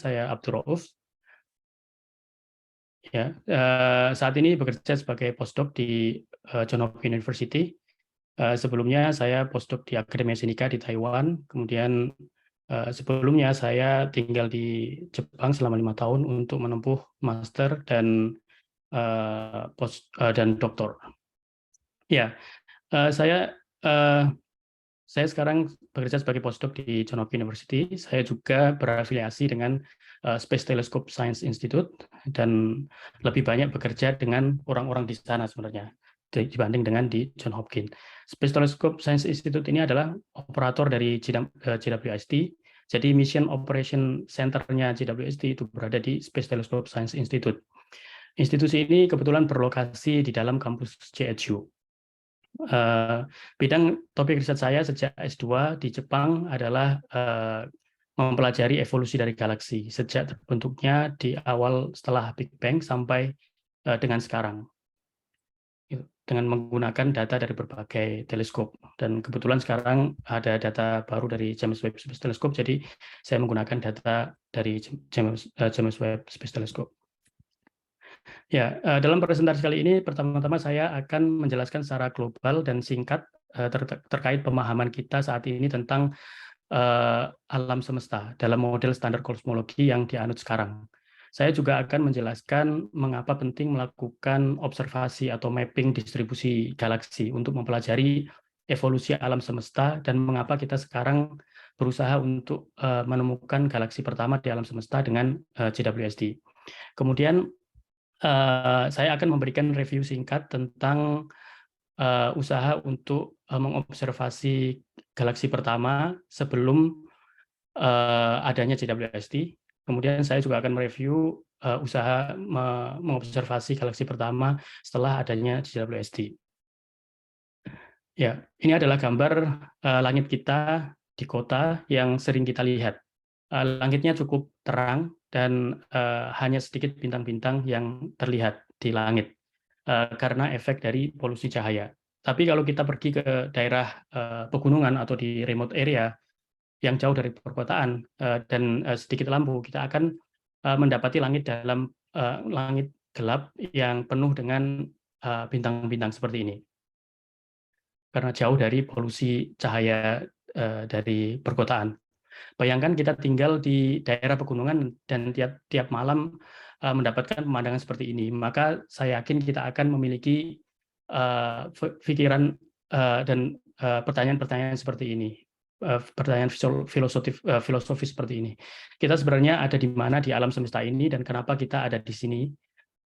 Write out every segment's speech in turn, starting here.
saya Abdul Rauf. Ya, saat ini bekerja sebagai postdoc di Johns Hopkins University. Sebelumnya saya postdoc di Akademia Sinica di Taiwan. Kemudian sebelumnya saya tinggal di Jepang selama 5 tahun untuk menempuh master dan dan doktor. Ya, saya sekarang bekerja sebagai postdoc di Johns Hopkins University. Saya juga berafiliasi dengan Space Telescope Science Institute dan lebih banyak bekerja dengan orang-orang di sana sebenarnya dibanding dengan di Johns Hopkins. Space Telescope Science Institute ini adalah operator dari JWST. Jadi Mission Operation Center-nya JWST itu berada di Space Telescope Science Institute. Institusi ini kebetulan berlokasi di dalam kampus JHU. Bidang topik riset saya sejak S2 di Jepang adalah mempelajari evolusi dari galaksi sejak terbentuknya di awal setelah Big Bang sampai dengan sekarang dengan menggunakan data dari berbagai teleskop, dan kebetulan sekarang ada data baru dari James Webb Space Telescope, jadi saya menggunakan data dari James Webb Space Telescope. Ya, dalam presentasi kali ini pertama-tama saya akan menjelaskan secara global dan singkat terkait pemahaman kita saat ini tentang alam semesta dalam model standar kosmologi yang dianut sekarang. Saya juga akan menjelaskan mengapa penting melakukan observasi atau mapping distribusi galaksi untuk mempelajari evolusi alam semesta dan mengapa kita sekarang berusaha untuk menemukan galaksi pertama di alam semesta dengan JWST. Kemudian saya akan memberikan review singkat tentang usaha untuk mengobservasi galaksi pertama sebelum adanya JWST. Kemudian saya juga akan mereview usaha mengobservasi galaksi pertama setelah adanya JWST. Ya, ini adalah gambar langit kita di kota yang sering kita lihat. Langitnya cukup terang dan hanya sedikit bintang-bintang yang terlihat di langit karena efek dari polusi cahaya. Tapi kalau kita pergi ke daerah pegunungan atau di remote area yang jauh dari perkotaan dan sedikit lampu, kita akan mendapati langit dalam langit gelap yang penuh dengan bintang-bintang seperti ini. Karena jauh dari polusi cahaya dari perkotaan. Bayangkan kita tinggal di daerah pegunungan dan tiap malam mendapatkan pemandangan seperti ini, maka saya yakin kita akan memiliki pikiran dan pertanyaan-pertanyaan seperti ini, pertanyaan filosofis seperti ini. Kita sebenarnya ada di mana di alam semesta ini dan kenapa kita ada di sini,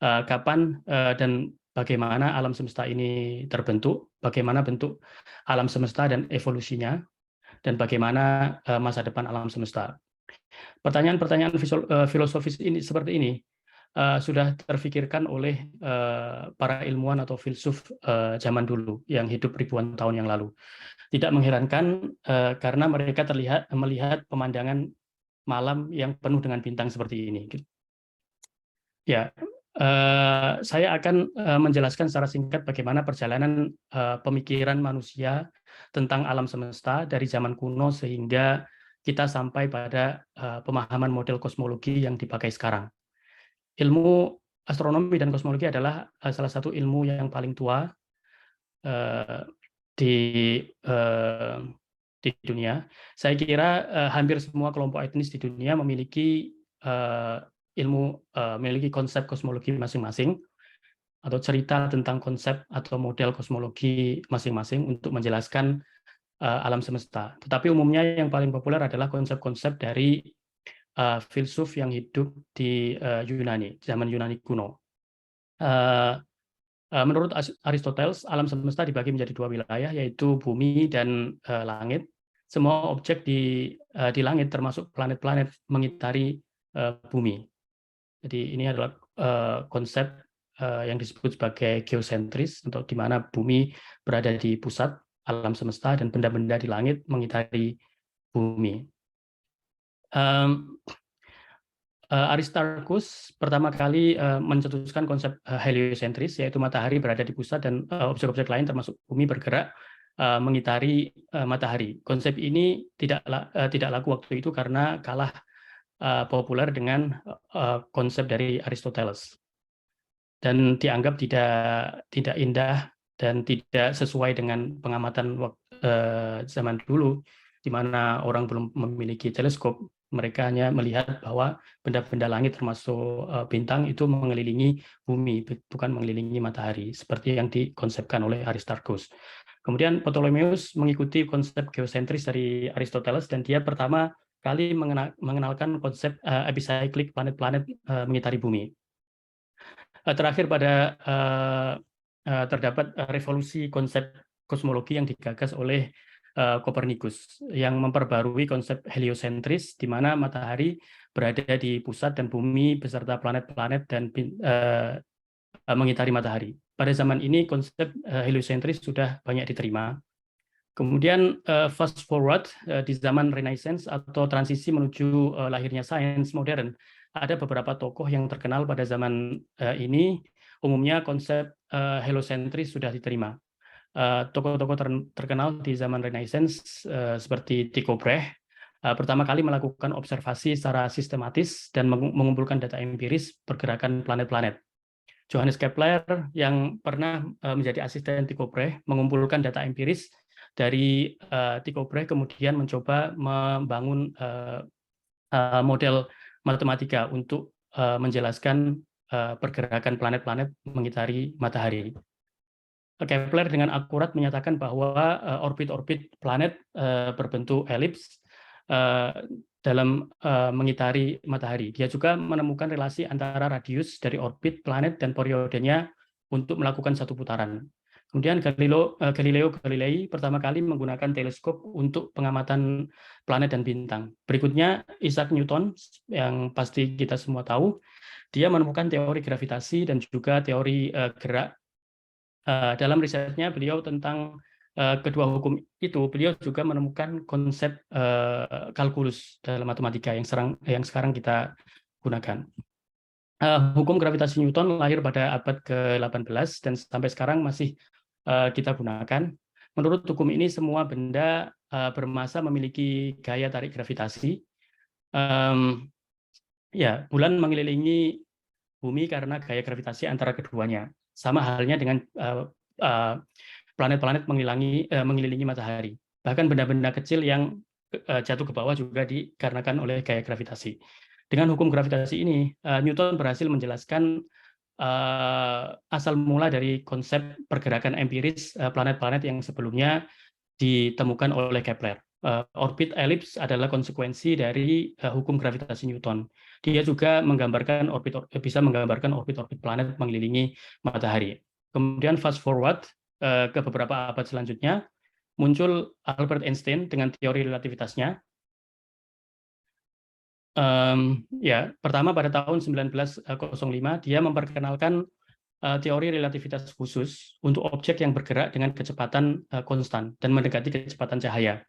kapan dan bagaimana alam semesta ini terbentuk, bagaimana bentuk alam semesta dan evolusinya, dan bagaimana masa depan alam semesta. Pertanyaan-pertanyaan filosofis ini seperti ini sudah terfikirkan oleh para ilmuwan atau filsuf zaman dulu yang hidup ribuan tahun yang lalu. Tidak mengherankan karena mereka melihat pemandangan malam yang penuh dengan bintang seperti ini. Ya, saya akan menjelaskan secara singkat bagaimana perjalanan pemikiran manusia tentang alam semesta dari zaman kuno sehingga kita sampai pada pemahaman model kosmologi yang dipakai sekarang. Ilmu astronomi dan kosmologi adalah salah satu ilmu yang paling tua di dunia. Saya kira hampir semua kelompok etnis di dunia memiliki memiliki konsep kosmologi masing-masing atau cerita tentang konsep atau model kosmologi masing-masing untuk menjelaskan alam semesta. Tetapi umumnya yang paling populer adalah konsep-konsep dari filsuf yang hidup di Yunani, zaman Yunani kuno. Menurut Aristoteles, alam semesta dibagi menjadi dua wilayah, yaitu bumi dan langit. Semua objek di langit, termasuk planet-planet, mengitari bumi. Jadi ini adalah konsep yang disebut sebagai geosentris, untuk di mana bumi berada di pusat alam semesta dan benda-benda di langit mengitari bumi. Aristarchus pertama kali mencetuskan konsep heliosentris, yaitu matahari berada di pusat dan objek-objek lain termasuk bumi bergerak mengitari matahari. Konsep ini tidak laku waktu itu karena kalah populer dengan konsep dari Aristoteles dan dianggap tidak indah dan tidak sesuai dengan pengamatan zaman dulu, di mana orang belum memiliki teleskop. Mereka hanya melihat bahwa benda-benda langit termasuk bintang itu mengelilingi bumi, bukan mengelilingi matahari, seperti yang dikonsepkan oleh Aristarchus. Kemudian Ptolemeus mengikuti konsep geosentris dari Aristoteles, dan dia pertama kali mengenalkan konsep epicyclic planet-planet mengitari bumi. Terakhir terdapat revolusi konsep kosmologi yang digagas oleh Copernicus yang memperbarui konsep heliosentris, di mana matahari berada di pusat dan bumi beserta planet-planet dan mengitari matahari. Pada zaman ini konsep heliosentris sudah banyak diterima. Kemudian fast forward di zaman Renaissance atau transisi menuju lahirnya sains modern, ada beberapa tokoh yang terkenal pada zaman ini. Umumnya konsep heliosentris sudah diterima. Tokoh-tokoh terkenal di zaman Renaissance seperti Tycho Brahe pertama kali melakukan observasi secara sistematis dan mengumpulkan data empiris pergerakan planet-planet. Johannes Kepler yang pernah menjadi asisten Tycho Brahe mengumpulkan data empiris dari Tycho Brahe, kemudian mencoba membangun model matematika untuk menjelaskan pergerakan planet-planet mengitari matahari. Kepler dengan akurat menyatakan bahwa orbit-orbit planet berbentuk elips dalam mengitari matahari. Dia juga menemukan relasi antara radius dari orbit planet dan periodenya untuk melakukan satu putaran. Kemudian Galileo Galilei pertama kali menggunakan teleskop untuk pengamatan planet dan bintang. Berikutnya Isaac Newton, yang pasti kita semua tahu, dia menemukan teori gravitasi dan juga teori gerak. Dalam risetnya beliau tentang kedua hukum itu, beliau juga menemukan konsep kalkulus dalam matematika yang sekarang kita gunakan. Hukum gravitasi Newton lahir pada abad ke-18 dan sampai sekarang masih kita gunakan. Menurut hukum ini, semua benda bermassa memiliki gaya tarik gravitasi. Bulan mengelilingi bumi karena gaya gravitasi antara keduanya. Sama halnya dengan planet-planet mengelilingi matahari. Bahkan benda-benda kecil yang jatuh ke bawah juga dikarenakan oleh gaya gravitasi. Dengan hukum gravitasi ini, Newton berhasil menjelaskan asal mula dari konsep pergerakan empiris planet-planet yang sebelumnya ditemukan oleh Kepler. Orbit elips adalah konsekuensi dari hukum gravitasi Newton. Dia juga bisa menggambarkan orbit-orbit planet mengelilingi matahari. Kemudian fast forward ke beberapa abad selanjutnya, muncul Albert Einstein dengan teori relativitasnya. Pertama pada tahun 1905 dia memperkenalkan teori relativitas khusus untuk objek yang bergerak dengan kecepatan konstan dan mendekati kecepatan cahaya.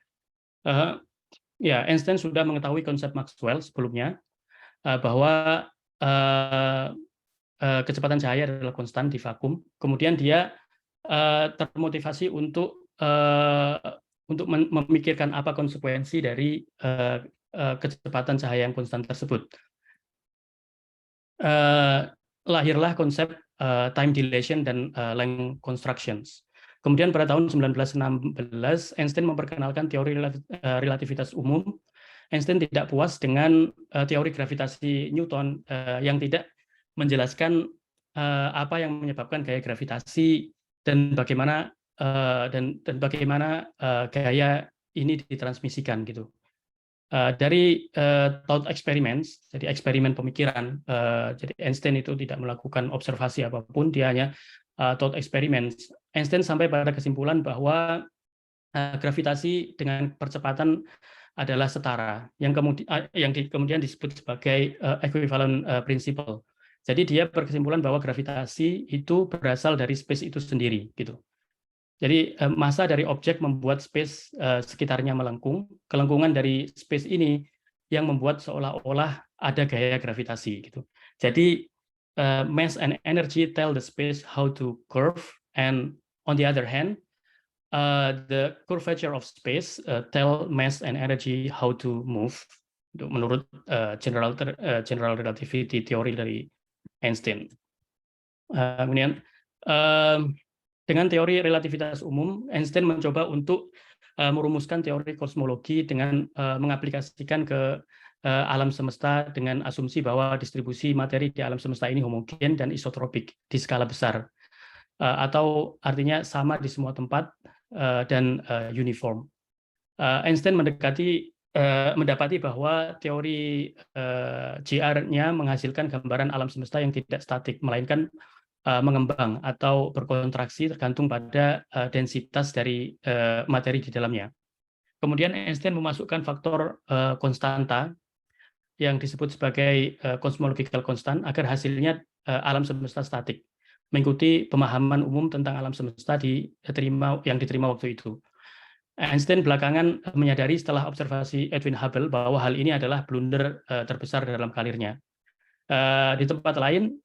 Einstein sudah mengetahui konsep Maxwell sebelumnya bahwa kecepatan cahaya adalah konstan di vakum. Kemudian dia termotivasi untuk memikirkan apa konsekuensi dari kecepatan cahaya yang konstan tersebut. Lahirlah konsep time dilation dan length constructions. Kemudian pada tahun 1916, Einstein memperkenalkan teori relativitas umum. Einstein tidak puas dengan teori gravitasi Newton yang tidak menjelaskan apa yang menyebabkan gaya gravitasi dan bagaimana gaya ini ditransmisikan gitu. Dari thought experiments, jadi eksperimen pemikiran, jadi Einstein itu tidak melakukan observasi apapun, dia hanya thought experiments. Einstein sampai pada kesimpulan bahwa gravitasi dengan percepatan adalah setara, yang kemudian disebut sebagai equivalent principle. Jadi dia berkesimpulan bahwa gravitasi itu berasal dari space itu sendiri, gitu. Jadi massa dari objek membuat space sekitarnya melengkung. Kelengkungan dari space ini yang membuat seolah-olah ada gaya gravitasi, gitu. Jadi mass and energy tell the space how to curve, and on the other hand, the curvature of space tell mass and energy how to move. menurut general relativity theory dari Einstein. Kemudian dengan teori relativitas umum, Einstein mencoba untuk merumuskan teori kosmologi dengan mengaplikasikan ke alam semesta dengan asumsi bahwa distribusi materi di alam semesta ini homogen dan isotropik di skala besar, atau artinya sama di semua tempat dan uniform. Einstein mendapati bahwa teori GR-nya menghasilkan gambaran alam semesta yang tidak statik, melainkan mengembang atau berkontraksi tergantung pada densitas dari materi di dalamnya. Kemudian Einstein memasukkan faktor konstanta yang disebut sebagai cosmological constant agar hasilnya alam semesta statik, mengikuti pemahaman umum tentang alam semesta yang diterima waktu itu. Einstein belakangan menyadari setelah observasi Edwin Hubble bahwa hal ini adalah blunder terbesar dalam karirnya. Di tempat lain,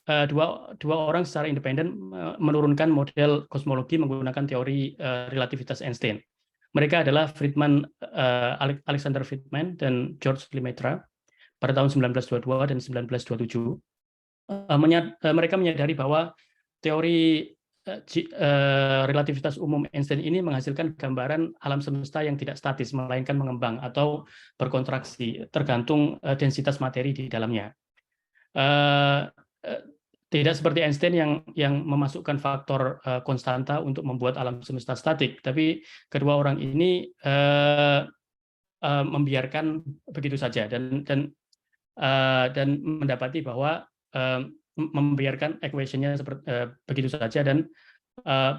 dua orang secara independen menurunkan model kosmologi menggunakan teori relativitas Einstein. Mereka adalah Alexander Friedman dan George Lemaitre pada tahun 1922 dan 1927. Mereka menyadari bahwa teori relativitas umum Einstein ini menghasilkan gambaran alam semesta yang tidak statis, melainkan mengembang atau berkontraksi tergantung densitas materi di dalamnya. Tidak seperti Einstein yang memasukkan faktor konstanta untuk membuat alam semesta statik, tapi kedua orang ini membiarkan begitu saja dan mendapati bahwa membiarkan equation-nya begitu saja dan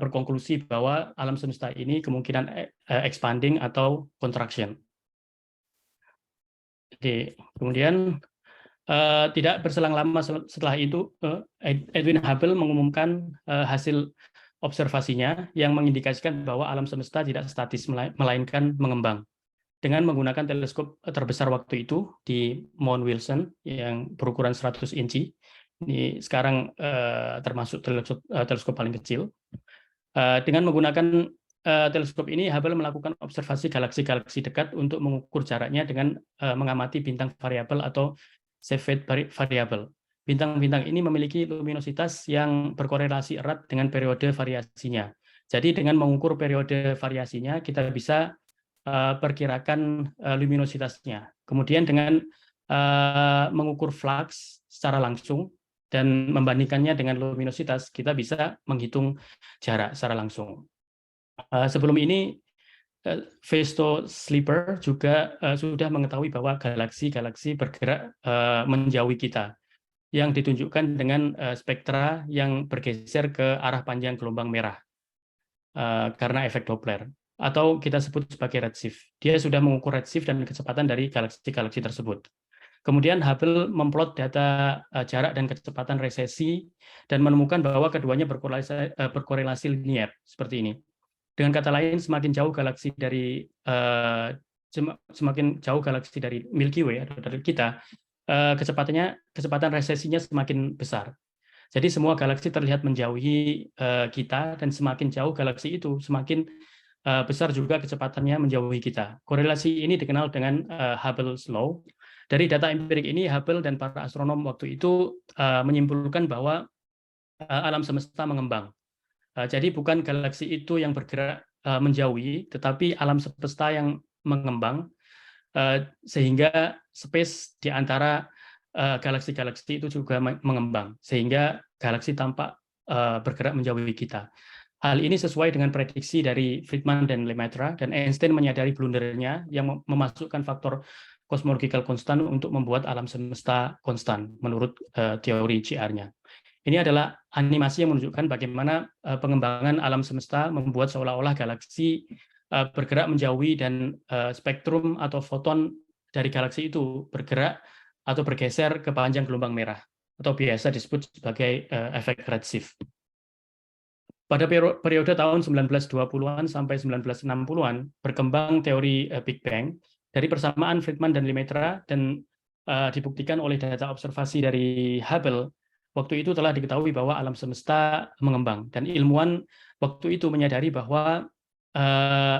berkonklusi bahwa alam semesta ini kemungkinan expanding atau contraction. Kemudian tidak berselang lama setelah itu, Edwin Hubble mengumumkan hasil observasinya yang mengindikasikan bahwa alam semesta tidak statis, melainkan mengembang. Dengan menggunakan teleskop terbesar waktu itu di Mount Wilson yang berukuran 100 inci, ini sekarang termasuk teleskop paling kecil. Dengan menggunakan teleskop ini, Hubble melakukan observasi galaksi-galaksi dekat untuk mengukur jaraknya dengan mengamati bintang variabel atau Cepheid variable. Bintang-bintang ini memiliki luminositas yang berkorelasi erat dengan periode variasinya. Jadi dengan mengukur periode variasinya, kita bisa perkirakan luminositasnya. Kemudian dengan mengukur flux secara langsung dan membandingkannya dengan luminositas, kita bisa menghitung jarak secara langsung. Sebelum ini, Vesto Slipper juga sudah mengetahui bahwa galaksi-galaksi bergerak menjauhi kita, yang ditunjukkan dengan spektra yang bergeser ke arah panjang gelombang merah karena efek Doppler, atau kita sebut sebagai redshift. Dia sudah mengukur redshift dan kecepatan dari galaksi-galaksi tersebut. Kemudian Hubble memplot data jarak dan kecepatan resesi dan menemukan bahwa keduanya berkorelasi linier seperti ini. Dengan kata lain, semakin jauh galaksi dari Milky Way atau dari kita, kecepatan resesinya semakin besar. Jadi semua galaksi terlihat menjauhi kita, dan semakin jauh galaksi itu, semakin besar juga kecepatannya menjauhi kita. Korelasi ini dikenal dengan Hubble's Law. Dari data empirik ini, Hubble dan para astronom waktu itu menyimpulkan bahwa alam semesta mengembang. Jadi bukan galaksi itu yang bergerak menjauhi, tetapi alam semesta yang mengembang, sehingga space di antara galaksi-galaksi itu juga mengembang, sehingga galaksi tampak bergerak menjauhi kita. Hal ini sesuai dengan prediksi dari Friedman dan Lemaitre, dan Einstein menyadari blundernya yang memasukkan faktor cosmological constant untuk membuat alam semesta konstan menurut teori GR-nya. Ini adalah animasi yang menunjukkan bagaimana pengembangan alam semesta membuat seolah-olah galaksi bergerak menjauhi dan spektrum atau foton dari galaksi itu bergerak atau bergeser ke panjang gelombang merah, atau biasa disebut sebagai efek redshift. Pada periode tahun 1920-an sampai 1960-an, berkembang teori Big Bang dari persamaan Friedman dan Lemaitre, dan dibuktikan oleh data observasi dari Hubble. Waktu itu telah diketahui bahwa alam semesta mengembang, dan ilmuwan waktu itu menyadari bahwa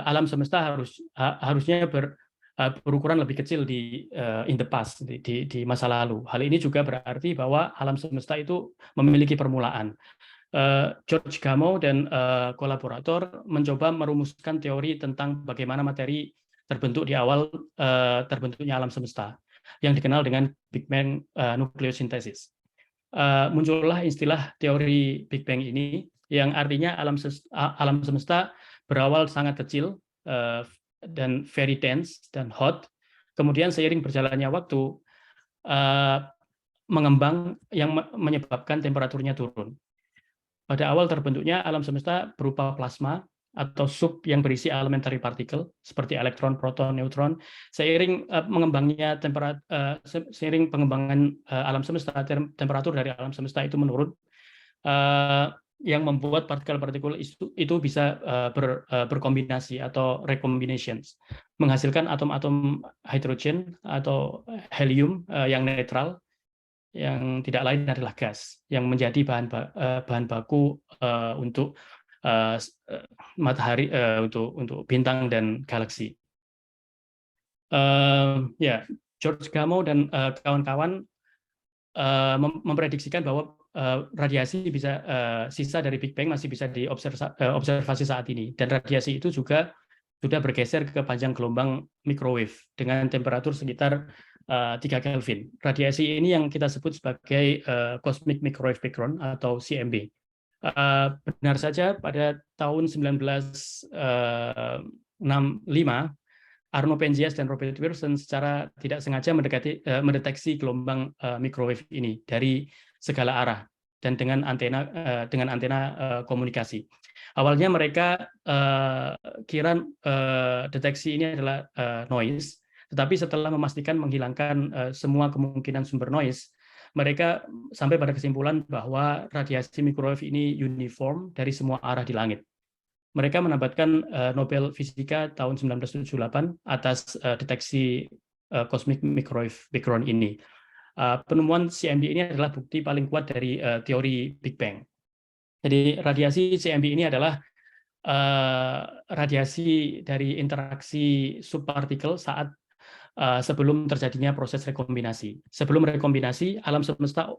alam semesta harusnya berukuran lebih kecil in the past, di masa lalu. Hal ini juga berarti bahwa alam semesta itu memiliki permulaan. George Gamow dan kolaborator mencoba merumuskan teori tentang bagaimana materi terbentuk di awal terbentuknya alam semesta, yang dikenal dengan Big Bang nucleosynthesis. Muncullah istilah teori Big Bang ini, yang artinya alam semesta berawal sangat kecil dan very dense dan hot. Kemudian seiring berjalannya waktu mengembang, yang menyebabkan temperaturnya turun. Pada awal terbentuknya alam semesta berupa plasma atau sup yang berisi elementary particle seperti elektron, proton, neutron. Seiring seiring pengembangan alam semesta, temperatur dari alam semesta itu menurun, yang membuat partikel-partikel itu bisa berkombinasi atau recombinations, menghasilkan atom-atom hidrogen atau helium yang netral, yang tidak lain adalah gas, yang menjadi bahan baku untuk matahari, untuk bintang dan galaksi. Ya, George Gamow dan kawan-kawan memprediksikan bahwa radiasi sisa dari Big Bang masih bisa diobservasi saat ini, dan radiasi itu juga sudah bergeser ke panjang gelombang microwave dengan temperatur sekitar 3 Kelvin. Radiasi ini yang kita sebut sebagai Cosmic Microwave Background atau CMB. Benar saja, pada tahun 1965, Arno Penzias dan Robert Wilson secara tidak sengaja mendeteksi gelombang microwave ini dari segala arah dan dengan antena komunikasi. Awalnya mereka kira deteksi ini adalah noise, tetapi setelah memastikan menghilangkan semua kemungkinan sumber noise, mereka sampai pada kesimpulan bahwa radiasi microwave ini uniform dari semua arah di langit. Mereka mendapatkan Nobel Fisika tahun 1978 atas deteksi Cosmic Microwave Background ini. Penemuan CMB ini adalah bukti paling kuat dari teori Big Bang. Jadi radiasi CMB ini adalah radiasi dari interaksi subpartikel saat sebelum terjadinya proses rekombinasi. Sebelum rekombinasi, alam semesta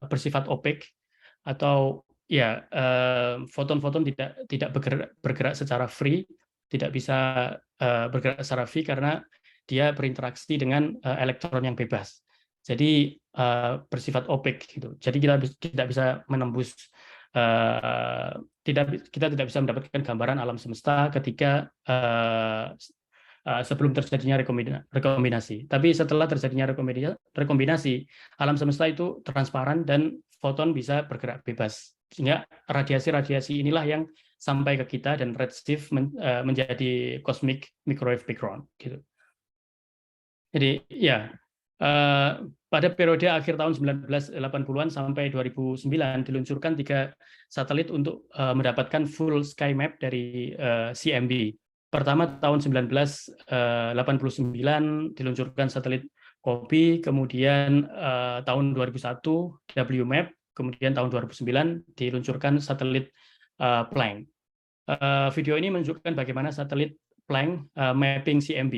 bersifat opaque, atau ya foton-foton tidak bergerak secara free, tidak bisa bergerak secara free karena dia berinteraksi dengan elektron yang bebas. Jadi bersifat opaque gitu. Jadi kita tidak bisa menembus, kita tidak bisa mendapatkan gambaran alam semesta ketika sebelum terjadinya rekombinasi. Tapi setelah terjadinya rekombinasi, alam semesta itu transparan dan foton bisa bergerak bebas. Sehingga radiasi-radiasi inilah yang sampai ke kita, dan redshift menjadi cosmic microwave background gitu. Jadi ya, pada periode akhir tahun 1980-an sampai 2009 diluncurkan 3 satelit untuk mendapatkan full sky map dari CMB. Pertama tahun 1989 diluncurkan satelit COBE, kemudian tahun 2001 WMAP, kemudian tahun 2009 diluncurkan satelit Planck. Video ini menunjukkan bagaimana satelit Planck mapping CMB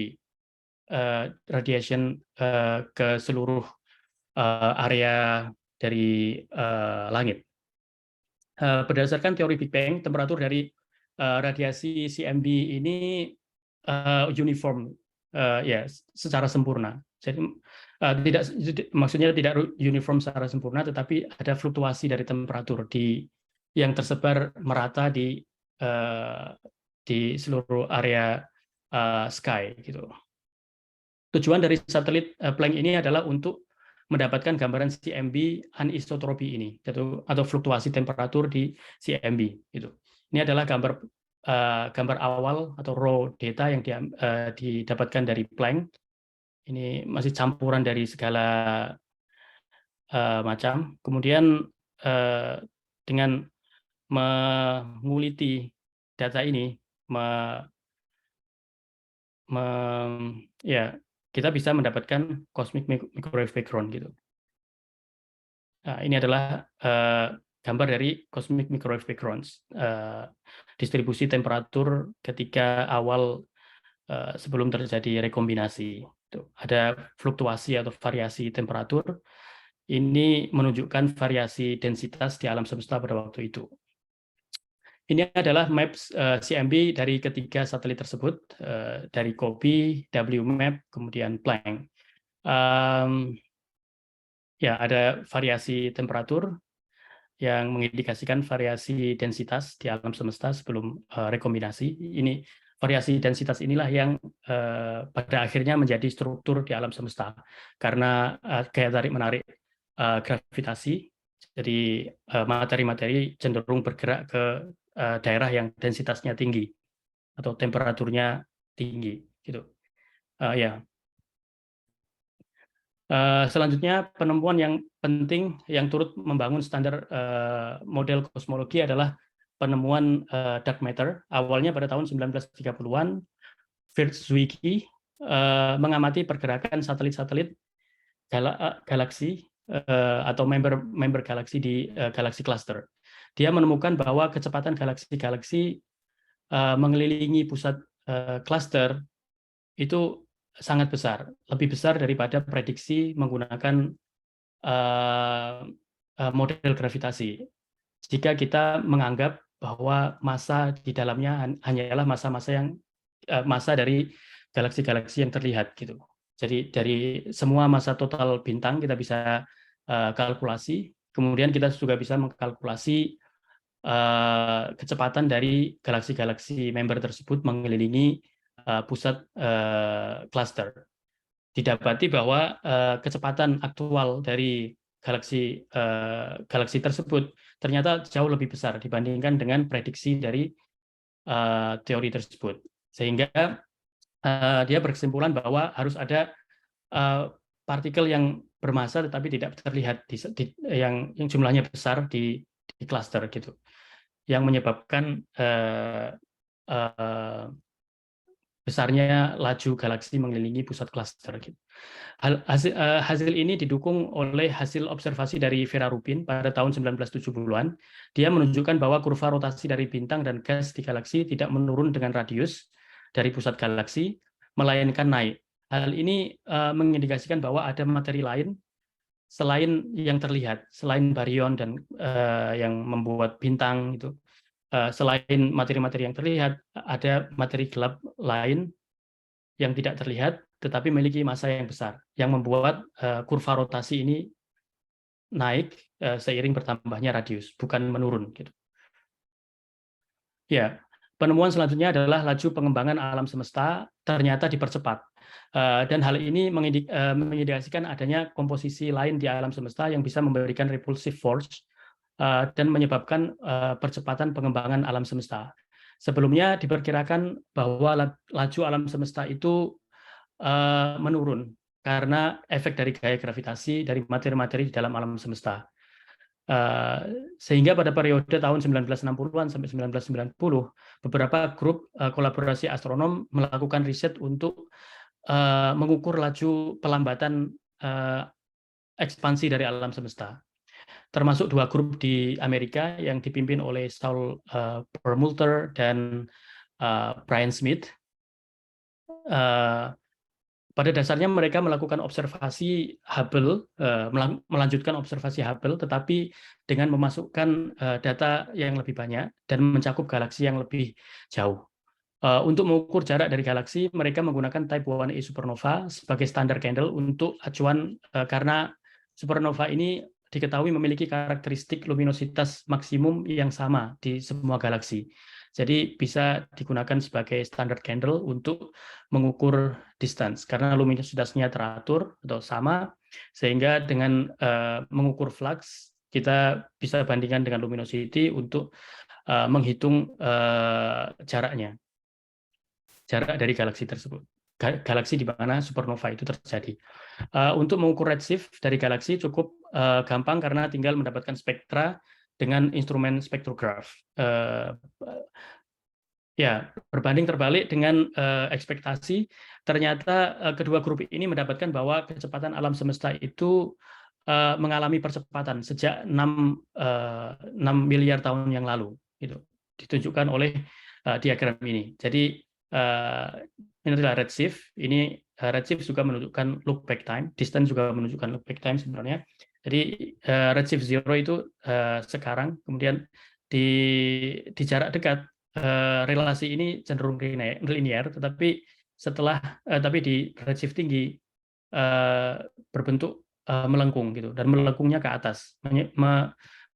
radiation ke seluruh area dari langit. Berdasarkan teori Big Bang, temperatur dari radiasi CMB ini uniform, ya, secara sempurna. Jadi maksudnya tidak uniform secara sempurna, tetapi ada fluktuasi dari temperatur yang tersebar merata di seluruh area sky gitu. Tujuan dari satelit Planck ini adalah untuk mendapatkan gambaran CMB anisotropy ini, atau fluktuasi temperatur di CMB. Gitu. Ini adalah gambar awal atau raw data yang didapatkan dari Planck. Ini masih campuran dari segala macam. Kemudian dengan menguliti data ini, ya, kita bisa mendapatkan cosmic microwave background gitu. Nah, ini adalah gambar dari cosmic microwave backgrounds, distribusi temperatur ketika awal sebelum terjadi rekombinasi. Ada fluktuasi atau variasi temperatur. Ini menunjukkan variasi densitas di alam semesta pada waktu itu. Ini adalah map CMB dari ketiga satelit tersebut, dari COBE, WMAP, kemudian Planck. Ya, ada variasi temperatur yang mengindikasikan variasi densitas di alam semesta sebelum rekombinasi. Ini variasi densitas inilah yang pada akhirnya menjadi struktur di alam semesta karena gaya tarik menarik gravitasi. Jadi materi-materi cenderung bergerak ke daerah yang densitasnya tinggi atau temperaturnya tinggi, gitu. Ya. Selanjutnya, penemuan yang penting yang turut membangun standar model kosmologi adalah penemuan dark matter. Awalnya pada tahun 1930-an, Fritz Zwicky mengamati pergerakan satelit-satelit galaksi atau member galaksi di galaksi cluster. Dia menemukan bahwa kecepatan galaksi-galaksi mengelilingi pusat cluster itu sangat besar, lebih besar daripada prediksi menggunakan model gravitasi. Jika kita menganggap bahwa massa di dalamnya hanyalah massa dari galaksi-galaksi yang terlihat, gitu. Jadi dari semua massa total bintang kita bisa kalkulasi, kemudian kita juga bisa mengkalkulasi kecepatan dari galaksi-galaksi member tersebut mengelilingi pusat cluster. Didapati bahwa kecepatan aktual dari galaksi tersebut ternyata jauh lebih besar dibandingkan dengan prediksi dari teori tersebut. Sehingga dia berkesimpulan bahwa harus ada partikel yang bermassa tetapi tidak terlihat yang jumlahnya besar di cluster, gitu, yang menyebabkan besarnya laju galaksi mengelilingi pusat cluster. Hasil ini didukung oleh hasil observasi dari Vera Rubin pada tahun 1970-an. Dia menunjukkan bahwa kurva rotasi dari bintang dan gas di galaksi tidak menurun dengan radius dari pusat galaksi, melainkan naik. Hal ini mengindikasikan bahwa ada materi lain selain yang terlihat, selain baryon dan yang membuat bintang itu. Selain materi-materi yang terlihat, ada materi gelap lain yang tidak terlihat, tetapi memiliki massa yang besar, yang membuat kurva rotasi ini naik seiring bertambahnya radius, bukan menurun, gitu. Ya, penemuan selanjutnya adalah laju pengembangan alam semesta ternyata dipercepat. Dan hal ini mengindikasikan adanya komposisi lain di alam semesta yang bisa memberikan repulsive force dan menyebabkan percepatan pengembangan alam semesta. Sebelumnya diperkirakan bahwa laju alam semesta itu menurun karena efek dari gaya gravitasi dari materi-materi di dalam alam semesta. Sehingga pada periode tahun 1960-an sampai 1990, beberapa grup kolaborasi astronom melakukan riset untuk mengukur laju pelambatan ekspansi dari alam semesta. Termasuk dua grup di Amerika yang dipimpin oleh Saul Perlmutter dan Brian Smith. Pada dasarnya mereka melakukan observasi Hubble, melanjutkan observasi Hubble, tetapi dengan memasukkan data yang lebih banyak dan mencakup galaksi yang lebih jauh. Untuk mengukur jarak dari galaksi, mereka menggunakan Type 1a supernova sebagai standar candle untuk acuan karena supernova ini diketahui memiliki karakteristik luminositas maksimum yang sama di semua galaksi. Jadi bisa digunakan sebagai standar candle untuk mengukur distance karena luminositasnya teratur atau sama, sehingga dengan mengukur flux kita bisa bandingkan dengan luminosity untuk menghitung jarak dari galaksi tersebut, galaksi di mana supernova itu terjadi. Untuk mengukur redshift dari galaksi cukup gampang karena tinggal mendapatkan spektra dengan instrumen spektrograf. Ya, berbanding terbalik dengan ekspektasi, ternyata kedua grup ini mendapatkan bahwa kecepatan alam semesta itu mengalami percepatan sejak 6 miliar tahun yang lalu. Itu ditunjukkan oleh diagram ini. Jadi ini adalah redshift. Ini redshift juga menunjukkan look back time, distance juga menunjukkan look back time sebenarnya. Jadi redshift 0 itu sekarang, kemudian di jarak dekat relasi ini cenderung linear, tetapi tapi di redshift tinggi berbentuk melengkung gitu, dan melengkungnya ke atas,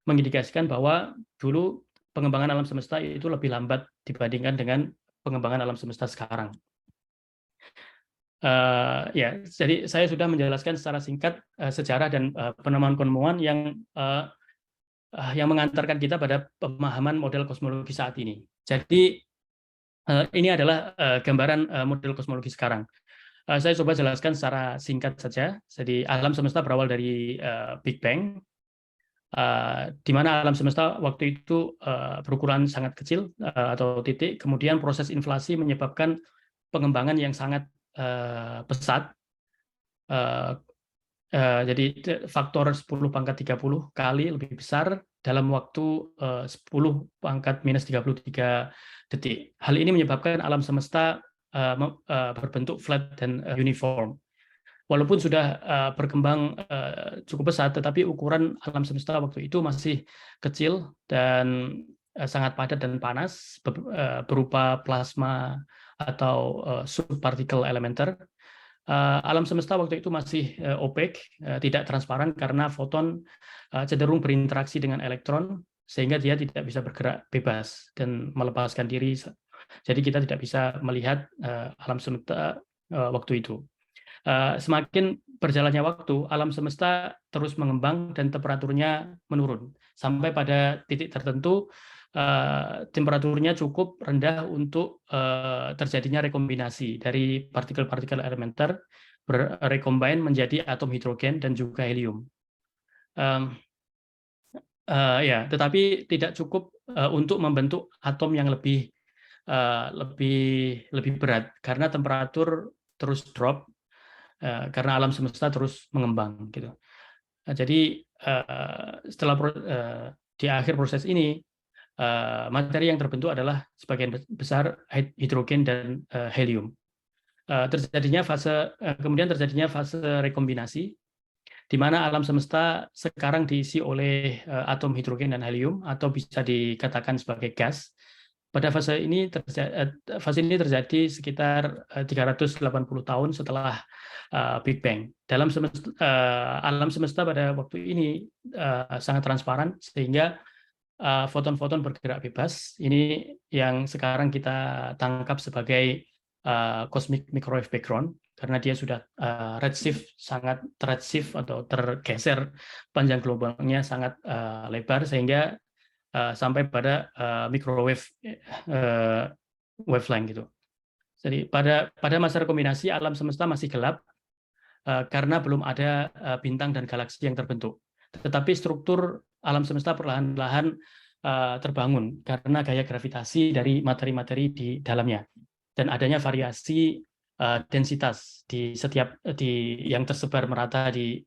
mengindikasikan bahwa dulu pengembangan alam semesta itu lebih lambat dibandingkan dengan pengembangan alam semesta sekarang. Ya, jadi saya sudah menjelaskan secara singkat sejarah dan penemuan-penemuan yang mengantarkan kita pada pemahaman model kosmologi saat ini. Jadi ini adalah gambaran model kosmologi sekarang. Saya coba jelaskan secara singkat saja. Jadi alam semesta berawal dari Big Bang, di mana alam semesta waktu itu berukuran sangat kecil atau titik. Kemudian proses inflasi menyebabkan pengembangan yang sangat pesat. Jadi faktor 10 pangkat 30 kali lebih besar dalam waktu 10 pangkat minus 33 detik. Hal ini menyebabkan alam semesta berbentuk flat dan uniform. Walaupun sudah berkembang cukup pesat, tetapi ukuran alam semesta waktu itu masih kecil dan sangat padat dan panas, berupa plasma atau subpartikel elementer. Alam semesta waktu itu masih opaque, tidak transparan karena foton cenderung berinteraksi dengan elektron, sehingga dia tidak bisa bergerak bebas dan melepaskan diri. Jadi kita tidak bisa melihat alam semesta waktu itu. Semakin berjalannya waktu, alam semesta terus mengembang dan temperaturnya menurun. Sampai pada titik tertentu, temperaturnya cukup rendah untuk terjadinya rekombinasi dari partikel-partikel elementer berrekombin menjadi atom hidrogen dan juga helium. Ya, tetapi tidak cukup untuk membentuk atom yang lebih berat karena temperatur terus drop karena alam semesta terus mengembang gitu. Jadi setelah di akhir proses ini, materi yang terbentuk adalah sebagian besar hidrogen dan helium. Kemudian terjadinya fase rekombinasi, di mana alam semesta sekarang diisi oleh atom hidrogen dan helium, atau bisa dikatakan sebagai gas. Pada fase ini terjadi sekitar 380 tahun setelah Big Bang. Alam semesta pada waktu ini sangat transparan, sehingga foton-foton bergerak bebas. Ini yang sekarang kita tangkap sebagai cosmic microwave background, karena dia sudah sangat redshift atau tergeser panjang gelombangnya sangat lebar, sehingga sampai pada microwave wavelength gitu. Jadi pada masa rekombinasi alam semesta masih gelap karena belum ada bintang dan galaksi yang terbentuk. Tetapi struktur alam semesta perlahan-lahan terbangun karena gaya gravitasi dari materi-materi di dalamnya dan adanya variasi densitas yang tersebar merata di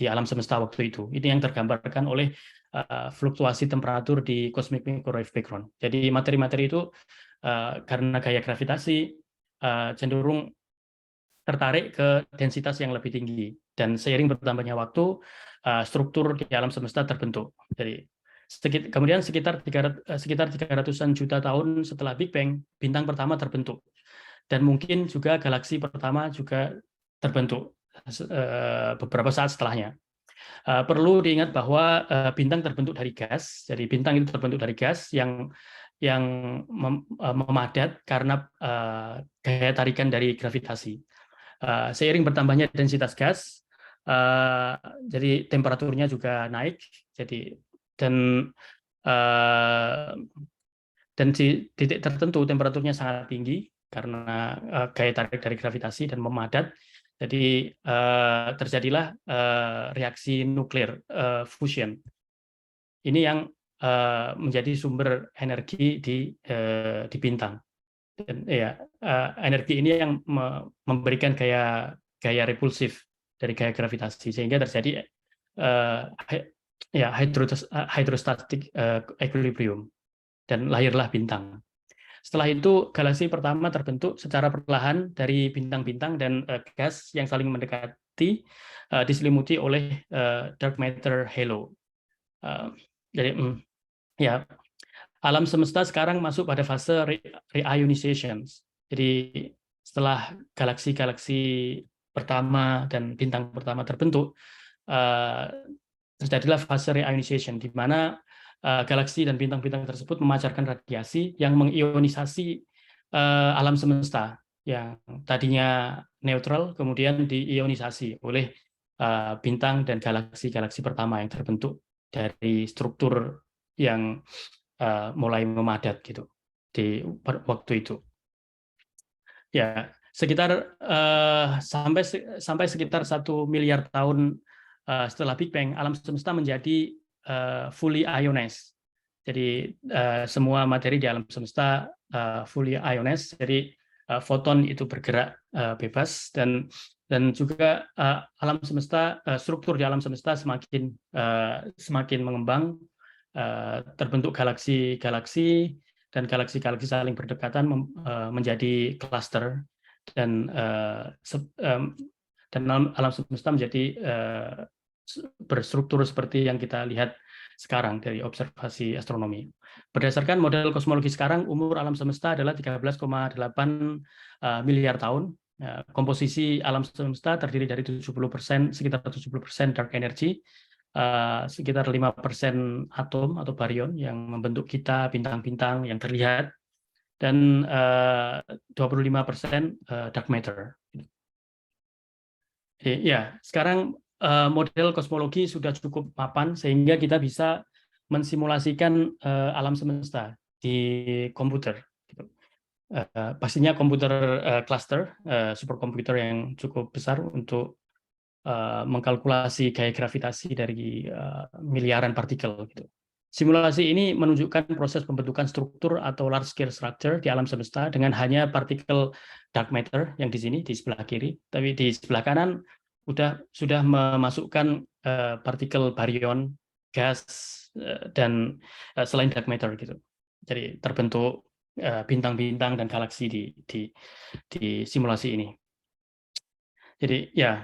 alam semesta waktu itu. Ini yang tergambarkan oleh fluktuasi temperatur di cosmic microwave background. Jadi materi-materi itu karena gaya gravitasi cenderung tertarik ke densitas yang lebih tinggi, dan seiring bertambahnya waktu struktur di alam semesta terbentuk. Jadi kemudian sekitar 300-an juta tahun setelah Big Bang, bintang pertama terbentuk, dan mungkin juga galaksi pertama juga terbentuk beberapa saat setelahnya. Perlu diingat bahwa bintang terbentuk dari gas. Jadi bintang itu terbentuk dari gas yang memadat karena gaya tarikan dari gravitasi. Seiring bertambahnya densitas gas, jadi temperaturnya juga naik. Jadi dan di titik tertentu temperaturnya sangat tinggi karena gaya tarik dari gravitasi dan memadat. Jadi terjadilah reaksi nuklir fusion. Ini yang menjadi sumber energi di bintang. Dan energi ini yang memberikan gaya repulsif dari gaya gravitasi, sehingga terjadi hydrostatic equilibrium dan lahirlah bintang. Setelah itu galaksi pertama terbentuk secara perlahan dari bintang-bintang dan gas yang saling mendekati, diselimuti oleh dark matter halo. Jadi ya, alam semesta sekarang masuk pada fase reionization. Jadi setelah galaksi-galaksi pertama dan bintang pertama terbentuk, terjadilah fase reionization, di mana galaksi dan bintang-bintang tersebut memancarkan radiasi yang mengionisasi alam semesta yang tadinya netral, kemudian diionisasi oleh bintang dan galaksi-galaksi pertama yang terbentuk dari struktur yang mulai memadat gitu di waktu itu. Ya, sekitar sampai sekitar 1 miliar tahun setelah Big Bang, alam semesta menjadi fully ionized. Jadi semua materi di alam semesta fully ionized. Jadi foton itu bergerak bebas, dan juga alam semesta, struktur di alam semesta semakin mengembang, terbentuk galaksi-galaksi, dan galaksi-galaksi saling berdekatan menjadi cluster, dan alam semesta menjadi berstruktur seperti yang kita lihat sekarang dari observasi astronomi. Berdasarkan model kosmologi sekarang, umur alam semesta adalah 13,8 miliar tahun. Komposisi alam semesta terdiri dari 70%, sekitar 70% dark energy, sekitar 5% atom atau baryon yang membentuk kita, bintang-bintang yang terlihat, dan 25% dark matter. Jadi, ya, sekarang model kosmologi sudah cukup mapan sehingga kita bisa mensimulasikan alam semesta di komputer. Pastinya komputer cluster, superkomputer yang cukup besar untuk mengkalkulasi gaya gravitasi dari miliaran partikel. Gitu. Simulasi ini menunjukkan proses pembentukan struktur atau large scale structure di alam semesta dengan hanya partikel dark matter yang di sini di sebelah kiri, tapi di sebelah kanan sudah memasukkan partikel baryon, gas, dan selain dark matter gitu. Jadi terbentuk bintang-bintang dan galaksi di simulasi ini. Jadi ya.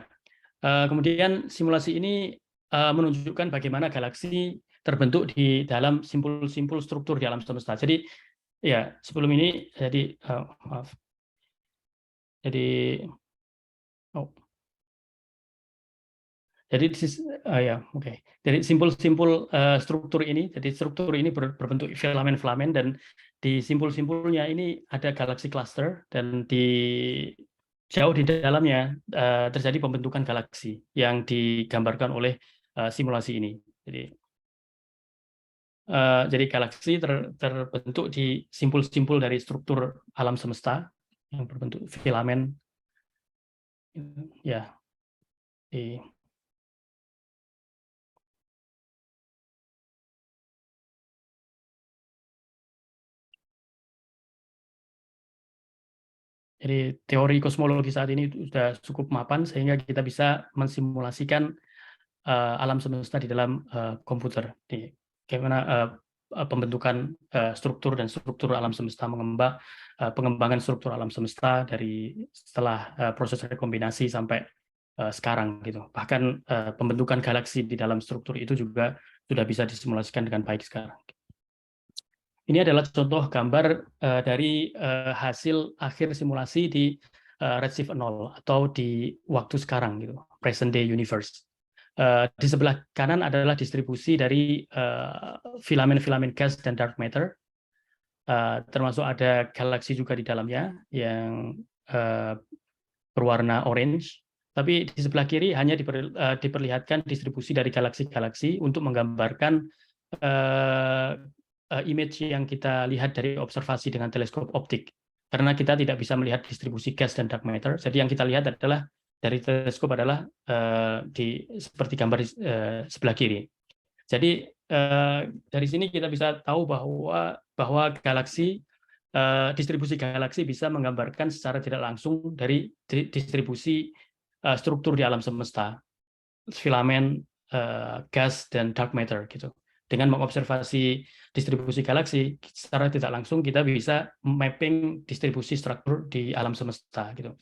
Kemudian simulasi ini menunjukkan bagaimana galaksi terbentuk di dalam simpul-simpul struktur di alam semesta. Jadi ya, sebelum ini maaf. Jadi ya, oke. Jadi simpul-simpul struktur ini, berbentuk filamen-filamen, dan di simpul-simpulnya ini ada galaksi cluster, dan jauh di dalamnya terjadi pembentukan galaksi yang digambarkan oleh simulasi ini. Jadi galaksi terbentuk di simpul-simpul dari struktur alam semesta yang berbentuk filamen. Ya, jadi teori kosmologi saat ini sudah cukup mapan sehingga kita bisa mensimulasikan alam semesta di dalam komputer. Bagaimana pembentukan struktur dan struktur alam semesta pengembangan struktur alam semesta dari setelah proses rekombinasi sampai sekarang gitu. Bahkan pembentukan galaksi di dalam struktur itu juga sudah bisa disimulasikan dengan baik sekarang. Ini adalah contoh gambar dari hasil akhir simulasi di redshift 0 atau di waktu sekarang gitu, present day universe. Di sebelah kanan adalah distribusi dari filamen-filamen gas dan dark matter, termasuk ada galaksi juga di dalamnya yang berwarna orange. Tapi di sebelah kiri hanya diperlihatkan distribusi dari galaksi-galaksi untuk menggambarkan image yang kita lihat dari observasi dengan teleskop optik. Karena kita tidak bisa melihat distribusi gas dan dark matter, jadi yang kita lihat adalah dari teleskop adalah seperti gambar di sebelah kiri. Jadi dari sini kita bisa tahu bahwa galaksi, distribusi galaksi bisa menggambarkan secara tidak langsung dari distribusi struktur di alam semesta, filamen, gas, dan dark matter gitu. dengan mengobservasi distribusi galaksi secara tidak langsung kita bisa mapping distribusi struktur di alam semesta gitu.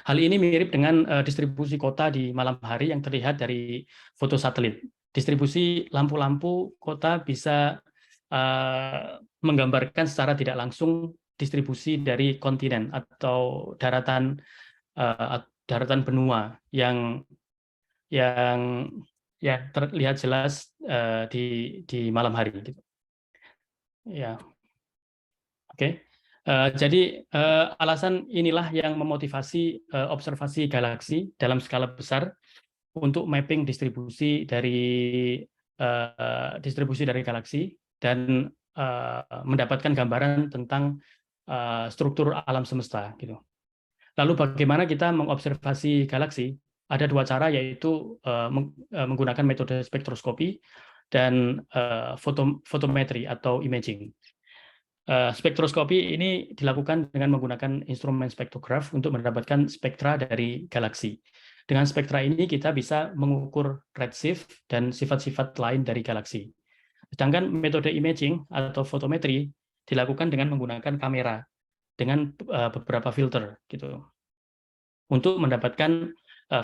Hal ini mirip dengan distribusi kota di malam hari yang terlihat dari foto satelit. Distribusi lampu-lampu kota bisa menggambarkan secara tidak langsung distribusi dari kontinen atau daratan benua yang ya terlihat jelas di malam hari gitu. Ya, oke. Jadi alasan inilah yang memotivasi observasi galaksi dalam skala besar untuk mapping distribusi dari galaksi dan mendapatkan gambaran tentang struktur alam semesta gitu. Lalu bagaimana kita mengobservasi galaksi? Ada dua cara, yaitu menggunakan metode spektroskopi dan fotometri atau imaging. Spektroskopi ini dilakukan dengan menggunakan instrumen spektrograf untuk mendapatkan spektra dari galaksi. Dengan spektra ini kita bisa mengukur redshift dan sifat-sifat lain dari galaksi. Sedangkan metode imaging atau fotometri dilakukan dengan menggunakan kamera dengan beberapa filter gitu untuk mendapatkan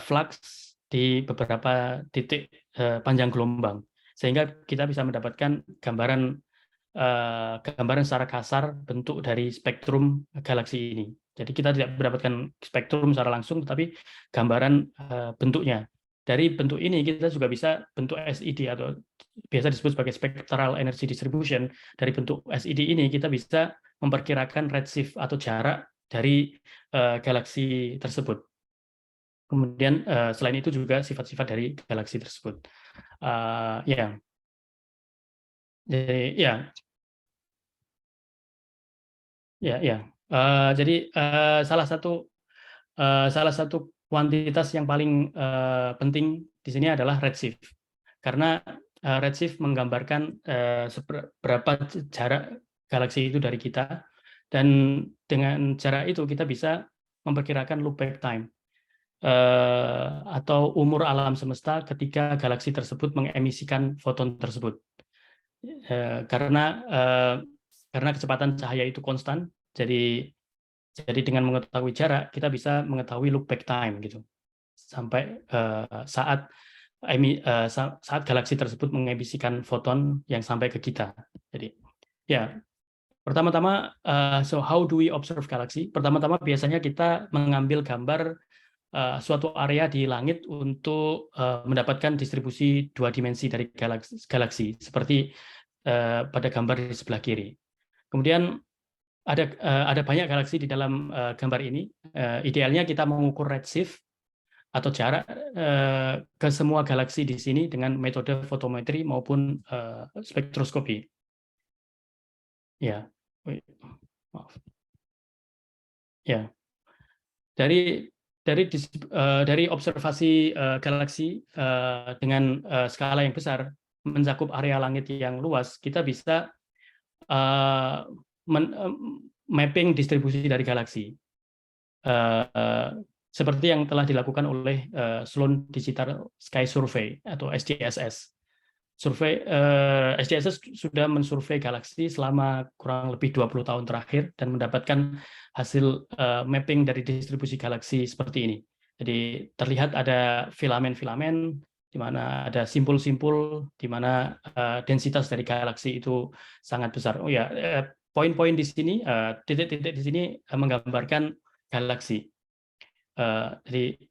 flux di beberapa titik panjang gelombang, sehingga kita bisa mendapatkan gambaran secara kasar bentuk dari spektrum galaksi ini. Jadi kita tidak mendapatkan spektrum secara langsung, tetapi gambaran bentuknya. Dari bentuk ini kita juga bisa bentuk SED atau biasa disebut sebagai spectral energy distribution. Dari bentuk SED ini kita bisa memperkirakan redshift atau jarak dari galaksi tersebut. Kemudian selain itu juga sifat-sifat dari galaksi tersebut. Ya, jadi ya. Jadi salah satu kuantitas yang paling penting di sini adalah redshift, karena redshift menggambarkan seberapa jarak galaksi itu dari kita, dan dengan jarak itu kita bisa memperkirakan look back time atau umur alam semesta ketika galaksi tersebut mengemisikan foton tersebut. Karena kecepatan cahaya itu konstan, jadi dengan mengetahui jarak kita bisa mengetahui look back time gitu, sampai saat galaksi tersebut mengemisikan foton yang sampai ke kita. Jadi ya, pertama-tama so how do we observe galaxy? Pertama-tama biasanya kita mengambil gambar suatu area di langit untuk mendapatkan distribusi dua dimensi dari galaksi seperti pada gambar di sebelah kiri. Kemudian ada banyak galaksi di dalam gambar ini. Idealnya kita mengukur redshift atau jarak ke semua galaksi di sini dengan metode fotometri maupun spektroskopi. Ya, maaf. Ya, dari observasi galaksi dengan skala yang besar, mencakup area langit yang luas, kita bisa mapping distribusi dari galaksi seperti yang telah dilakukan oleh Sloan Digital Sky Survey atau SDSS. SDSS sudah mensurvei galaksi selama kurang lebih 20 tahun terakhir dan mendapatkan hasil mapping dari distribusi galaksi seperti ini. Jadi terlihat ada filamen-filamen, di mana ada simpul-simpul, di mana densitas dari galaksi itu sangat besar. Oh ya, poin-poin di sini, titik-titik di sini menggambarkan galaksi.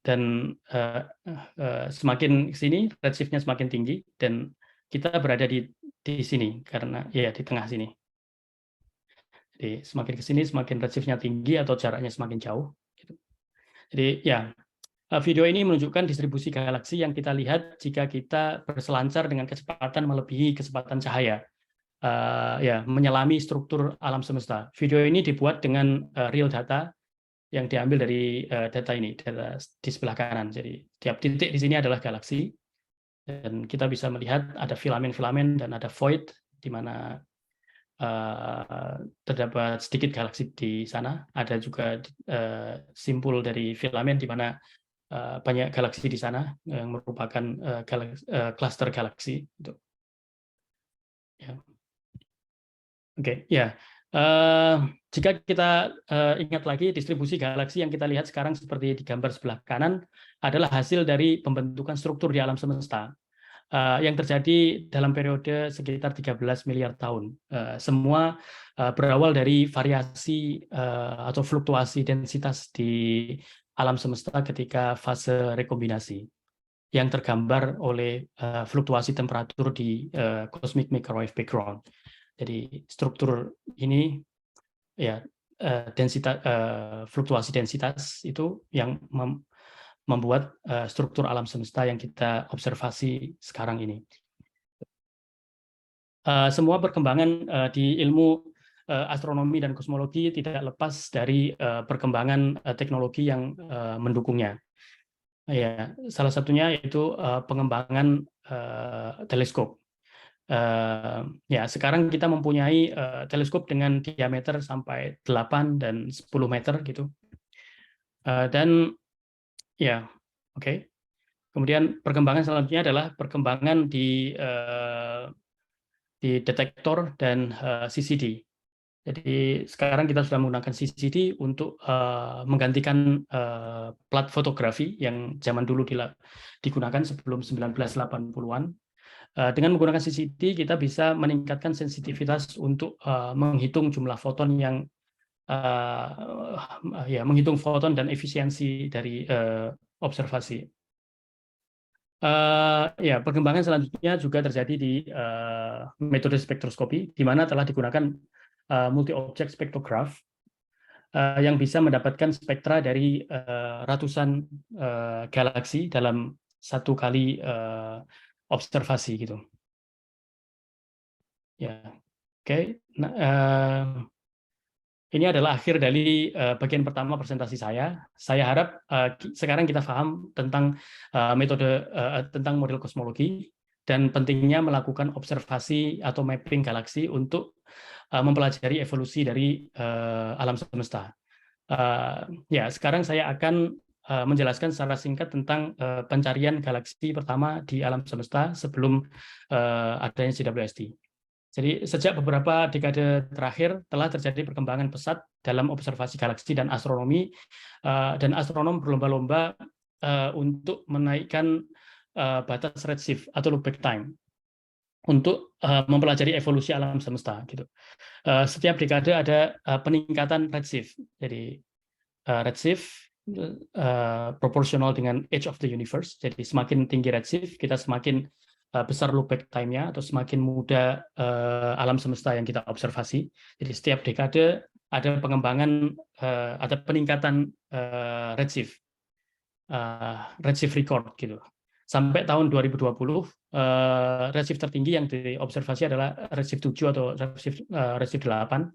Dan semakin sini redshift-nya semakin tinggi, dan kita berada di sini karena ya di tengah sini. Jadi semakin ke sini semakin redshift-nya tinggi atau jaraknya semakin jauh. Jadi ya, video ini menunjukkan distribusi galaksi yang kita lihat jika kita berselancar dengan kecepatan melebihi kecepatan cahaya, menyelami struktur alam semesta. Video ini dibuat dengan real data yang diambil dari data di sebelah kanan. Jadi tiap titik di sini adalah galaksi, dan kita bisa melihat ada filamen-filamen dan ada void di mana terdapat sedikit galaksi di sana. Ada juga simpul dari filamen di mana banyak galaksi di sana yang merupakan klaster galaksi. Ya. Oke, ya. Jika kita ingat lagi distribusi galaksi yang kita lihat sekarang seperti di gambar sebelah kanan adalah hasil dari pembentukan struktur di alam semesta yang terjadi dalam periode sekitar 13 miliar tahun. Semua berawal dari variasi atau fluktuasi densitas di alam semesta ketika fase rekombinasi yang tergambar oleh fluktuasi temperatur di cosmic microwave background. Jadi struktur ini ya densitas fluktuasi densitas itu yang membuat struktur alam semesta yang kita observasi sekarang ini. Semua perkembangan di ilmu astronomi dan kosmologi tidak lepas dari perkembangan teknologi yang mendukungnya. Ya, salah satunya yaitu pengembangan teleskop. Ya, sekarang kita mempunyai teleskop dengan diameter sampai 8 dan 10 meter gitu. Dan ya, oke. Kemudian perkembangan selanjutnya adalah perkembangan di detektor dan CCD. Jadi sekarang kita sudah menggunakan CCD untuk menggantikan plat fotografi yang zaman dulu digunakan sebelum 1980-an. Dengan menggunakan CCD kita bisa meningkatkan sensitivitas untuk menghitung jumlah foton yang ya menghitung foton dan efisiensi dari observasi. Ya, perkembangan selanjutnya juga terjadi di metode spektroskopi, di mana telah digunakan multi-objek spektrograph yang bisa mendapatkan spektra dari ratusan galaksi dalam satu kali observasi gitu. Ya, oke. Nah, ini adalah akhir dari bagian pertama presentasi saya. Saya harap sekarang kita paham tentang metode tentang model kosmologi dan pentingnya melakukan observasi atau mapping galaksi untuk mempelajari evolusi dari alam semesta. Ya, sekarang saya akan menjelaskan secara singkat tentang pencarian galaksi pertama di alam semesta sebelum adanya JWST. Jadi sejak beberapa dekade terakhir telah terjadi perkembangan pesat dalam observasi galaksi dan astronomi, dan astronom berlomba-lomba untuk menaikkan batas redshift atau look back time untuk mempelajari evolusi alam semesta. Gitu. Setiap dekade ada peningkatan redshift. Jadi redshift proporsional dengan age of the universe. Jadi semakin tinggi redshift, kita semakin besar look back time-nya atau semakin muda alam semesta yang kita observasi. Jadi setiap dekade ada pengembangan, ada peningkatan redshift record gitu. Sampai tahun 2020 redshift tertinggi yang diobservasi adalah redshift 7 atau redshift 8.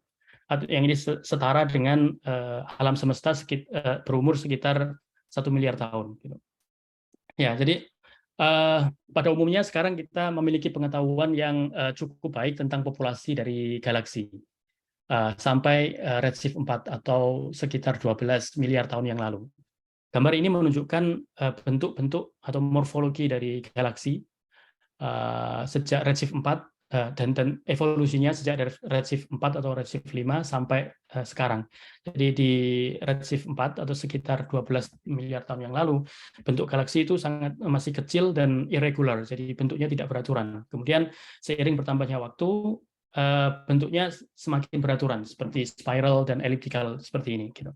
Yang ini setara dengan alam semesta berumur sekitar 1 miliar tahun. Gitu. Ya, jadi pada umumnya sekarang kita memiliki pengetahuan yang cukup baik tentang populasi dari galaksi sampai redshift 4 atau sekitar 12 miliar tahun yang lalu. Gambar ini menunjukkan bentuk-bentuk atau morfologi dari galaksi sejak redshift 4 dan evolusinya sejak dari redshift 4 atau redshift 5 sampai sekarang. Jadi di redshift 4 atau sekitar 12 miliar tahun yang lalu, bentuk galaksi itu masih kecil dan irregular, jadi bentuknya tidak beraturan. Kemudian seiring bertambahnya waktu, bentuknya semakin beraturan, seperti spiral dan elliptical seperti ini. Gitu.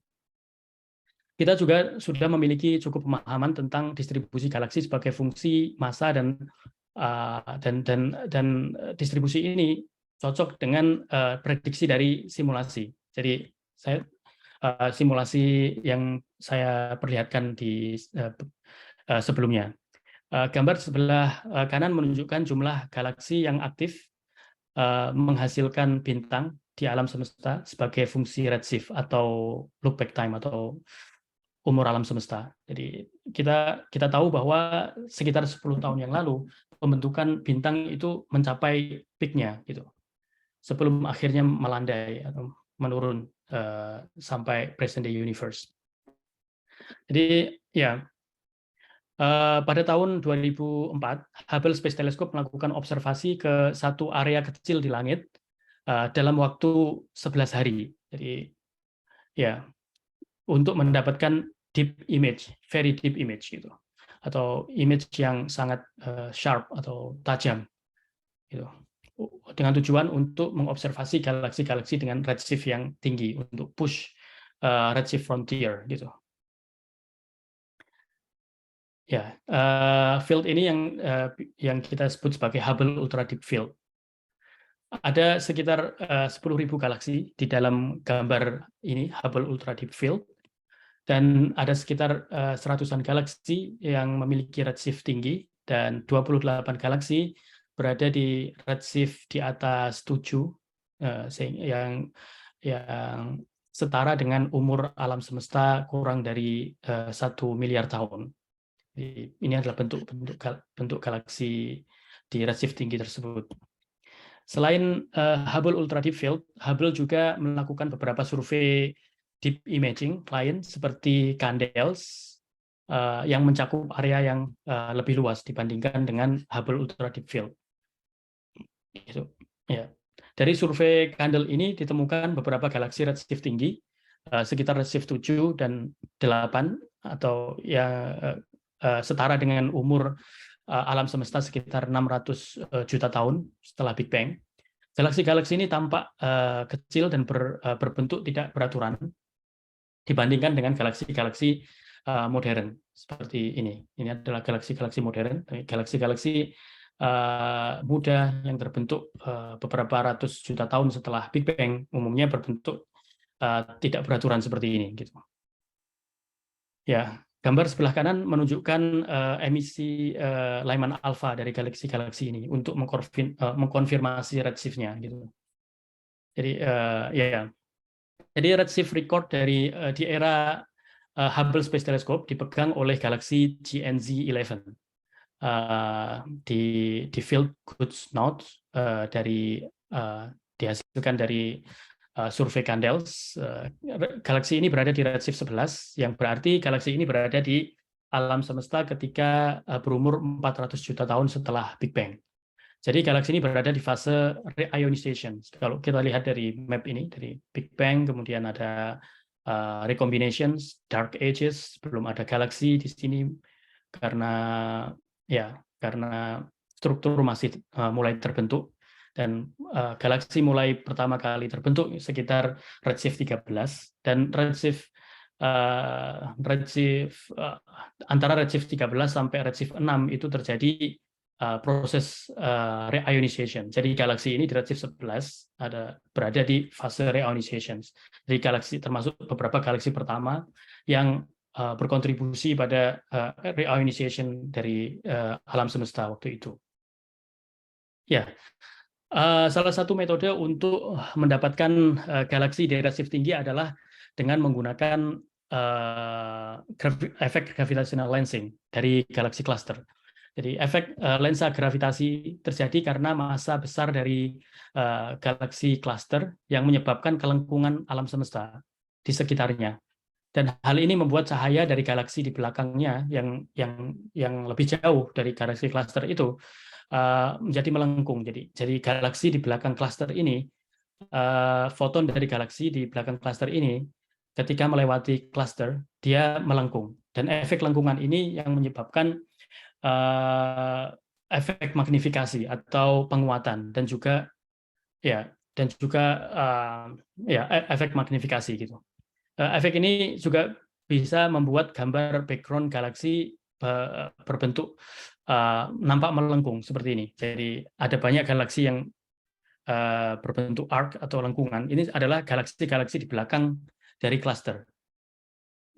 Kita juga sudah memiliki cukup pemahaman tentang distribusi galaksi sebagai fungsi massa dan distribusi ini cocok dengan prediksi dari simulasi. Jadi simulasi yang saya perlihatkan di sebelumnya. Gambar sebelah kanan menunjukkan jumlah galaksi yang aktif menghasilkan bintang di alam semesta sebagai fungsi redshift atau look back time atau umur alam semesta. Jadi kita tahu bahwa sekitar 10 tahun yang lalu pembentukan bintang itu mencapai peak-nya gitu. Sebelum akhirnya melandai atau menurun sampai present day universe. Jadi ya Pada tahun 2004, Hubble Space Telescope melakukan observasi ke satu area kecil di langit dalam waktu 11 hari. Jadi ya, untuk mendapatkan deep image, very deep image gitu, atau image yang sangat sharp atau tajam gitu. Dengan tujuan untuk mengobservasi galaksi-galaksi dengan redshift yang tinggi untuk push redshift frontier gitu. Ya, field ini yang kita sebut sebagai Hubble Ultra Deep Field. Ada sekitar 10.000 galaksi di dalam gambar ini, Hubble Ultra Deep Field, dan ada sekitar seratusan galaksi yang memiliki redshift tinggi, dan 28 galaksi berada di redshift di atas 7, yang setara dengan umur alam semesta kurang dari 1 miliar tahun. Ini adalah bentuk galaksi di redshift tinggi tersebut. Selain Hubble Ultra Deep Field, Hubble juga melakukan beberapa survei deep imaging lain seperti Candles yang mencakup area yang lebih luas dibandingkan dengan Hubble Ultra Deep Field. Gitu. Ya. Dari survei Candle ini ditemukan beberapa galaksi redshift tinggi, sekitar redshift 7 dan 8, atau setara dengan umur alam semesta sekitar 600 juta tahun setelah Big Bang. Galaksi-galaksi ini tampak kecil dan berbentuk tidak beraturan dibandingkan dengan galaksi-galaksi modern seperti ini. Ini adalah galaksi-galaksi modern, galaksi-galaksi muda yang terbentuk beberapa ratus juta tahun setelah Big Bang, umumnya berbentuk tidak beraturan seperti ini. Gitu. Ya, gambar sebelah kanan menunjukkan emisi Lyman alpha dari galaksi-galaksi ini untuk mengkonfirmasi redshift-nya. Gitu. Jadi jadi redshift record di era Hubble Space Telescope dipegang oleh galaksi GNZ11 di field Goods Notes dihasilkan dari survei Candles. Galaksi ini berada di redshift 11, yang berarti galaksi ini berada di alam semesta ketika berumur 400 juta tahun setelah Big Bang. Jadi galaksi ini berada di fase reionization. Kalau kita lihat dari map ini, dari Big Bang, kemudian ada recombinations, dark ages, belum ada galaksi di sini karena struktur masih mulai terbentuk, dan galaksi mulai pertama kali terbentuk sekitar redshift 13, dan antara redshift 13 sampai redshift 6 itu terjadi proses reionization. Jadi galaksi ini di redshift 11 berada di fase reionization. Jadi galaksi termasuk beberapa galaksi pertama yang berkontribusi pada reionization dari alam semesta waktu itu. Ya, salah satu metode untuk mendapatkan galaksi di redshift tinggi adalah dengan menggunakan efek gravitational lensing dari galaksi cluster. Jadi efek lensa gravitasi terjadi karena massa besar dari galaksi cluster yang menyebabkan kelengkungan alam semesta di sekitarnya. Dan hal ini membuat cahaya dari galaksi di belakangnya yang lebih jauh dari galaksi cluster itu menjadi melengkung. Jadi galaksi di belakang cluster ini, foton dari galaksi di belakang cluster ini, ketika melewati cluster, dia melengkung. Dan efek lengkungan ini yang menyebabkan efek magnifikasi atau penguatan, dan juga efek magnifikasi gitu. Efek ini juga bisa membuat gambar background galaksi berbentuk nampak melengkung seperti ini. Jadi ada banyak galaksi yang berbentuk arc atau lengkungan. Ini adalah galaksi-galaksi di belakang dari cluster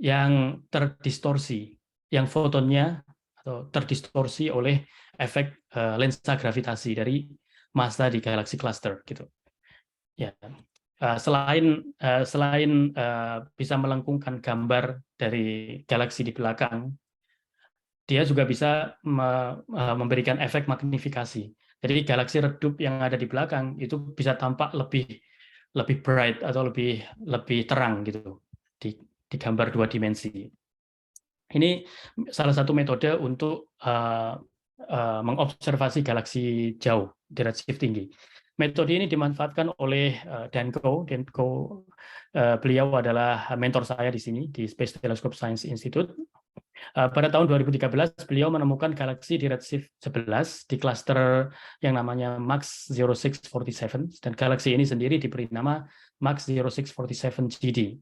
yang terdistorsi, yang fotonnya atau terdistorsi oleh efek lensa gravitasi dari massa di galaksi cluster gitu. Ya. Selain bisa melengkungkan gambar dari galaksi di belakang, dia juga bisa memberikan efek magnifikasi. Jadi galaksi redup yang ada di belakang itu bisa tampak lebih bright atau lebih terang gitu di gambar 2 dimensi. Ini salah satu metode untuk mengobservasi galaksi jauh di redshift tinggi. Metode ini dimanfaatkan oleh Dan Koh. Beliau adalah mentor saya di sini di Space Telescope Science Institute. Pada tahun 2013 beliau menemukan galaksi di redshift 11 di cluster yang namanya MAX 0647, dan galaksi ini sendiri diberi nama MAX 0647 GD.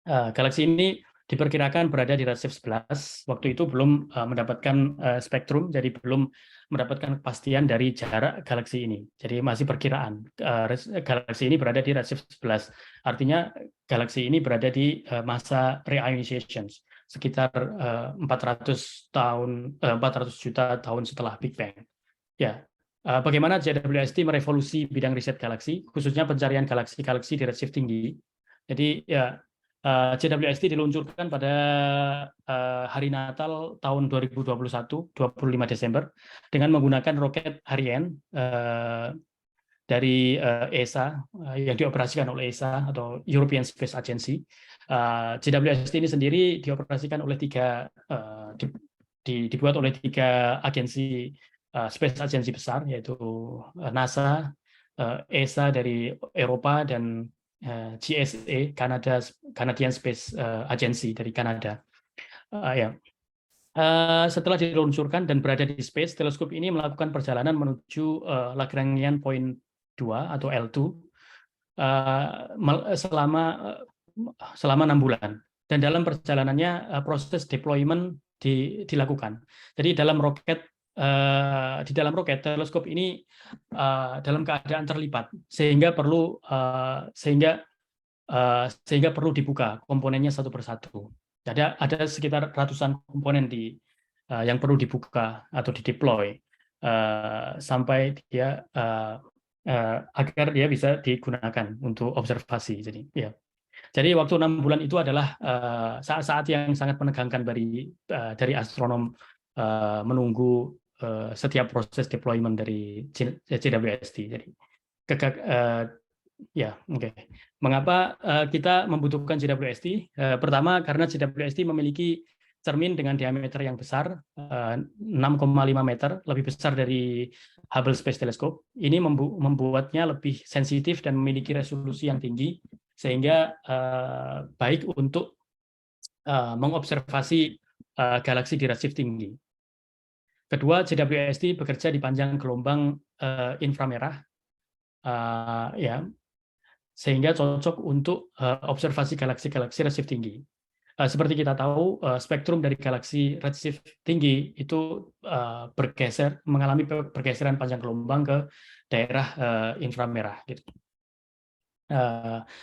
Galaksi ini diperkirakan berada di redshift 11. Waktu itu belum mendapatkan spektrum, jadi belum mendapatkan kepastian dari jarak galaksi ini. Jadi masih perkiraan. Galaksi ini berada di redshift 11. Artinya galaksi ini berada di masa reionization, sekitar 400 juta tahun setelah Big Bang. Ya, bagaimana JWST merevolusi bidang riset galaksi, khususnya pencarian galaksi-galaksi di redshift tinggi. Jadi ya, JWST diluncurkan pada hari Natal tahun 2021, 25 Desember, dengan menggunakan roket Ariane dari ESA, yang dioperasikan oleh ESA atau European Space Agency. JWST ini sendiri dioperasikan oleh dibuat oleh tiga agensi Space Agency besar, yaitu NASA, ESA dari Eropa, dan GSA, Canadian Space Agency dari Kanada. Ya. Setelah diluncurkan dan berada di space, teleskop ini melakukan perjalanan menuju Lagrangian Point 2 atau L2 selama 6 bulan. Dan dalam perjalanannya proses deployment dilakukan. Jadi di dalam roket teleskop ini dalam keadaan terlipat, sehingga perlu dibuka komponennya satu persatu. Jadi ada sekitar ratusan komponen yang perlu dibuka atau dideploy sampai dia agar dia bisa digunakan untuk observasi. Jadi waktu 6 bulan itu adalah saat-saat yang sangat menegangkan dari astronom menunggu setiap proses deployment dari JWST. Jadi mengapa kita membutuhkan JWST? Pertama, karena JWST memiliki cermin dengan diameter yang besar, 6,5 meter, lebih besar dari Hubble Space Telescope. Ini membuatnya lebih sensitif dan memiliki resolusi yang tinggi, sehingga baik untuk mengobservasi galaksi di redshift tinggi. Kedua, JWST bekerja di panjang gelombang inframerah, sehingga cocok untuk observasi galaksi-galaksi redshift tinggi. Seperti kita tahu, spektrum dari galaksi redshift tinggi itu mengalami pergeseran panjang gelombang ke daerah inframerah. Gitu.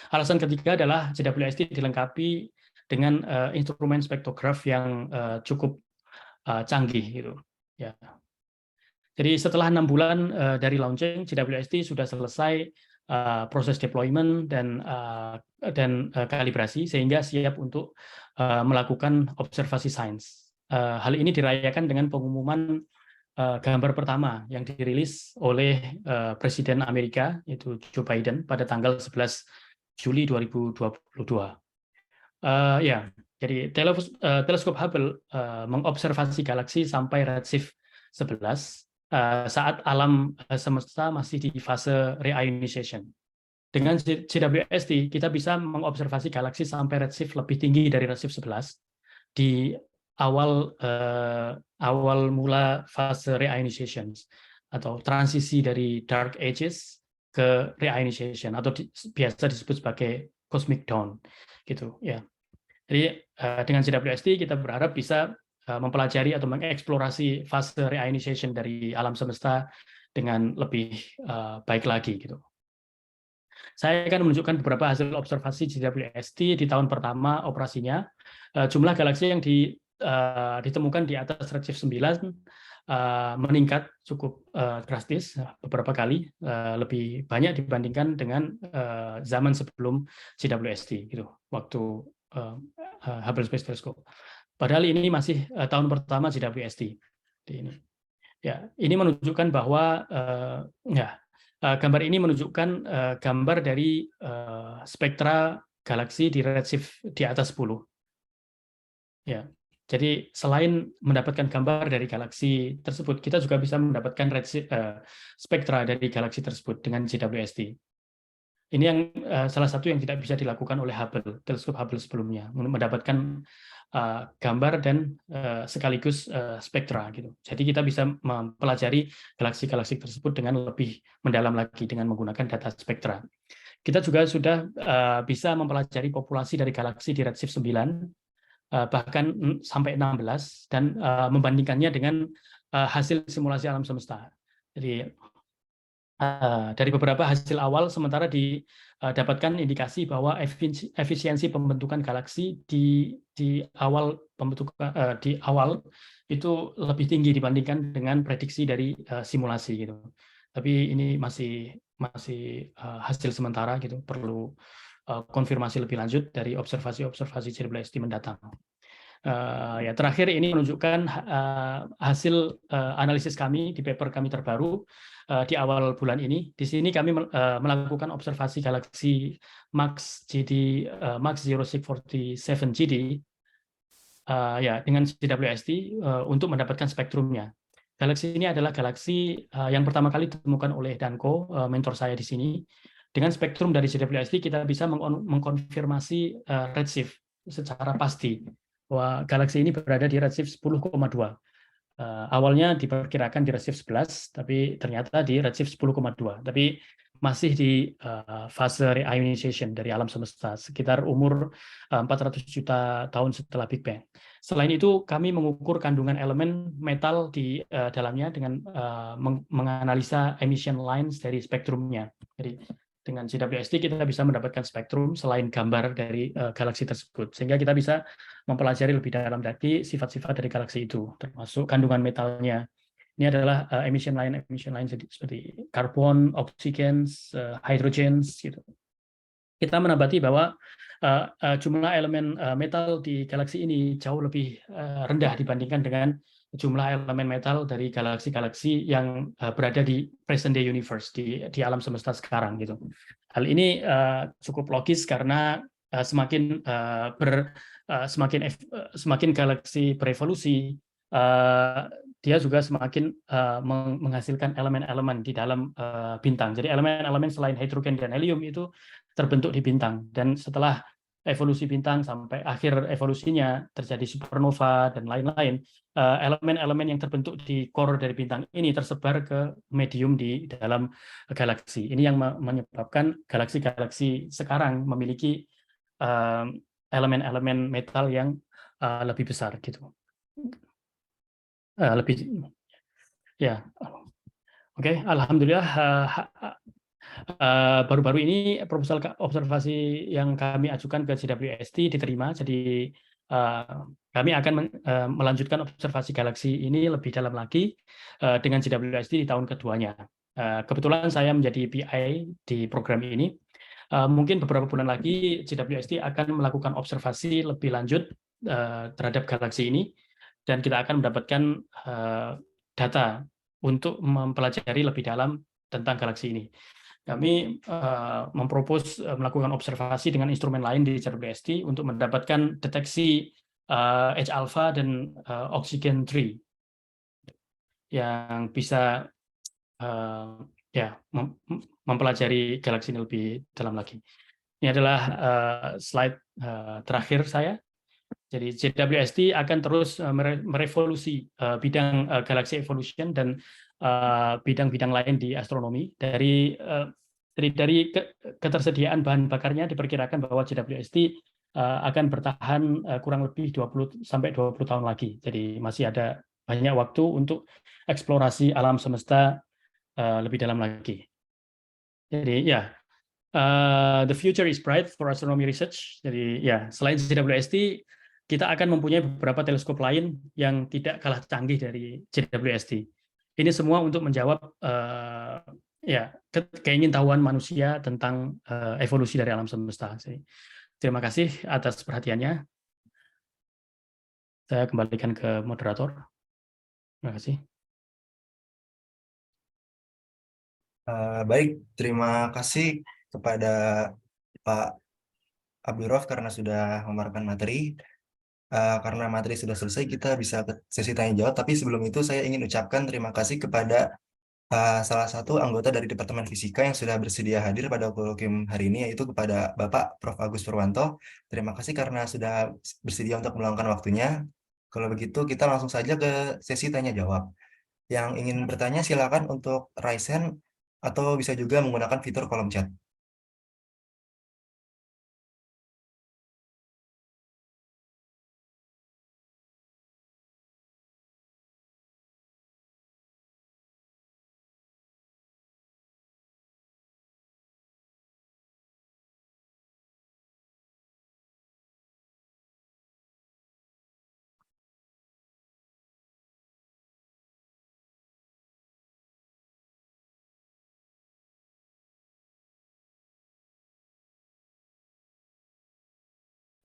Alasan ketiga adalah JWST dilengkapi dengan instrumen spektrograf yang cukup canggih. Gitu. Ya. Jadi setelah 6 bulan dari launching, JWST sudah selesai proses deployment dan kalibrasi, sehingga siap untuk melakukan observasi sains. Hal ini dirayakan dengan pengumuman gambar pertama yang dirilis oleh Presiden Amerika, yaitu Joe Biden, pada tanggal 11 Juli 2022. Jadi teleskop Hubble mengobservasi galaksi sampai redshift 11 saat alam semesta masih di fase reionization. Dengan JWST, kita bisa mengobservasi galaksi sampai redshift lebih tinggi dari redshift 11 di awal mula fase reionization atau transisi dari dark ages ke reionization, atau biasa disebut sebagai cosmic dawn, gitu ya. Jadi dengan JWST kita berharap bisa mempelajari atau mengeksplorasi fase reionization dari alam semesta dengan lebih baik lagi, gitu. Saya akan menunjukkan beberapa hasil observasi JWST di tahun pertama operasinya. Jumlah galaksi yang ditemukan di atas redshift 9 meningkat cukup drastis, beberapa kali lebih banyak dibandingkan dengan zaman sebelum JWST, gitu, waktu Hubble Space Telescope. Padahal ini masih tahun pertama JWST. Ini menunjukkan bahwa gambar ini menunjukkan gambar dari spektra galaksi di redshift di atas 10. Ya, Jadi selain mendapatkan gambar dari galaksi tersebut, kita juga bisa mendapatkan spektra dari galaksi tersebut dengan JWST. Ini yang salah satu yang tidak bisa dilakukan oleh teleskop Hubble sebelumnya, mendapatkan gambar dan sekaligus spektra gitu. Jadi kita bisa mempelajari galaksi-galaksi tersebut dengan lebih mendalam lagi dengan menggunakan data spektra. Kita juga sudah bisa mempelajari populasi dari galaksi di redshift 9, bahkan sampai 16, dan membandingkannya dengan hasil simulasi alam semesta. Jadi dari beberapa hasil awal sementara didapatkan indikasi bahwa efisiensi pembentukan galaksi di awal pembentukan di awal itu lebih tinggi dibandingkan dengan prediksi dari simulasi gitu. Tapi ini masih hasil sementara gitu, perlu konfirmasi lebih lanjut dari observasi JWST mendatang. Ya, terakhir ini menunjukkan hasil analisis kami di paper kami terbaru di awal bulan ini. Di sini kami melakukan observasi galaksi MAX MAX 0647 GD ya dengan JWST untuk mendapatkan spektrumnya. Galaksi ini adalah galaksi yang pertama kali ditemukan oleh Danko, mentor saya di sini. Dengan spektrum dari JWST kita bisa mengkonfirmasi redshift secara pasti bahwa galaksi ini berada di redshift 10,2. Awalnya diperkirakan di redshift 11, tapi ternyata di redshift 10,2. Tapi masih di fase reionization dari alam semesta, sekitar umur 400 juta tahun setelah Big Bang. Selain itu, kami mengukur kandungan elemen metal di dalamnya dengan menganalisa emission lines dari spektrumnya. Jadi dengan JWST kita bisa mendapatkan spektrum selain gambar dari galaksi tersebut, sehingga kita bisa mempelajari lebih dalam lagi sifat-sifat dari galaksi itu, termasuk kandungan metalnya. Ini adalah emission line seperti karbon, oksigen, hidrogen, gitu. Kita menamati bahwa jumlah elemen metal di galaksi ini jauh lebih rendah dibandingkan dengan jumlah elemen metal dari galaksi-galaksi yang berada di present day universe, di alam semesta sekarang gitu. Hal ini cukup logis karena semakin galaksi berevolusi, dia juga semakin menghasilkan elemen-elemen di dalam bintang. Jadi elemen-elemen selain hidrogen dan helium itu terbentuk di bintang, dan setelah evolusi bintang sampai akhir evolusinya terjadi supernova dan lain-lain, elemen-elemen yang terbentuk di core dari bintang ini tersebar ke medium di dalam galaksi. Ini yang menyebabkan galaksi-galaksi sekarang memiliki elemen-elemen metal yang lebih besar gitu. Lebih ya. Oke, alhamdulillah baru-baru ini proposal observasi yang kami ajukan ke JWST diterima. Jadi kami akan melanjutkan observasi galaksi ini lebih dalam lagi dengan JWST di tahun keduanya. Kebetulan saya menjadi PI di program ini. Mungkin beberapa bulan lagi JWST akan melakukan observasi lebih lanjut terhadap galaksi ini, dan kita akan mendapatkan data untuk mempelajari lebih dalam tentang galaksi ini. Kami mempropos melakukan observasi dengan instrumen lain di JWST untuk mendapatkan deteksi H alpha dan oxygen tree yang bisa mempelajari galaksi ini lebih dalam lagi. Ini adalah slide terakhir saya. Jadi JWST akan terus merevolusi bidang galaxy evolution dan bidang-bidang lain di astronomi. Dari ketersediaan bahan bakarnya diperkirakan bahwa JWST akan bertahan kurang lebih 20 sampai 20 tahun lagi. Jadi masih ada banyak waktu untuk eksplorasi alam semesta lebih dalam lagi. Jadi ya, the future is bright for astronomy research. Jadi ya, selain JWST, kita akan mempunyai beberapa teleskop lain yang tidak kalah canggih dari JWST. Ini semua untuk menjawab keingintahuan manusia tentang evolusi dari alam semesta. Terima kasih atas perhatiannya. Saya kembalikan ke moderator. Terima kasih. Baik, terima kasih kepada Pak Abdurraf karena sudah memaparkan materi. karena materi sudah selesai, kita bisa ke sesi tanya jawab. Tapi sebelum itu saya ingin ucapkan terima kasih kepada salah satu anggota dari Departemen Fisika yang sudah bersedia hadir pada Kolokium hari ini, yaitu kepada Bapak Prof. Agus Purwanto. Terima kasih karena sudah bersedia untuk meluangkan waktunya. Kalau begitu, kita langsung saja ke sesi tanya jawab. Yang ingin bertanya silakan untuk raise hand atau bisa juga menggunakan fitur kolom chat.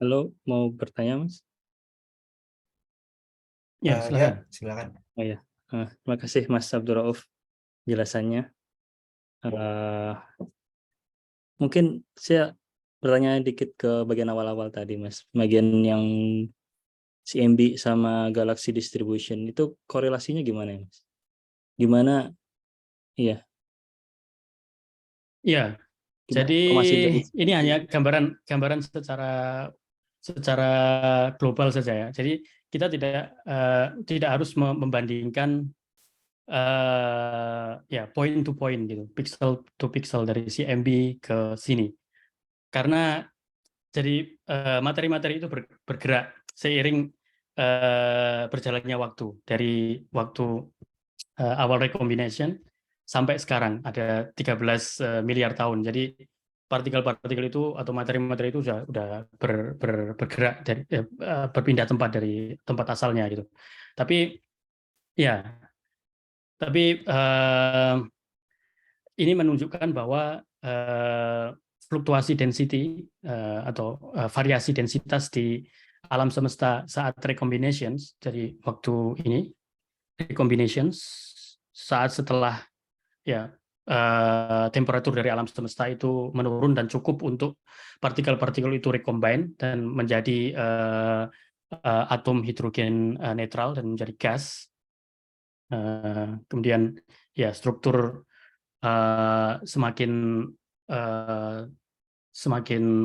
Halo, mau bertanya, Mas? Ya, Ya, silakan. silakan. Oh ya, terima kasih Mas Abdurrauf jelasannya. Mungkin saya bertanya dikit ke bagian awal-awal tadi, Mas. Bagian yang CMB sama Galaxy Distribution itu korelasinya gimana, Mas? Gimana? Iya, Ya, gimana jadi informasi dari ini hanya gambaran secara global saja ya. Jadi kita tidak harus membandingkan ya point to point gitu, pixel to pixel dari CMB ke sini. Karena jadi materi-materi itu bergerak seiring berjalannya waktu, dari waktu awal recombination sampai sekarang ada 13 miliar tahun. Jadi partikel-partikel itu atau materi-materi itu sudah bergerak dari berpindah tempat dari tempat asalnya gitu. Tapi ya, ini menunjukkan bahwa fluktuasi density atau variasi densitas di alam semesta saat recombinations, jadi waktu ini recombinations saat setelah ya temperatur dari alam semesta itu menurun dan cukup untuk partikel-partikel itu recombine dan menjadi atom hidrogen netral dan menjadi gas. Kemudian ya struktur semakin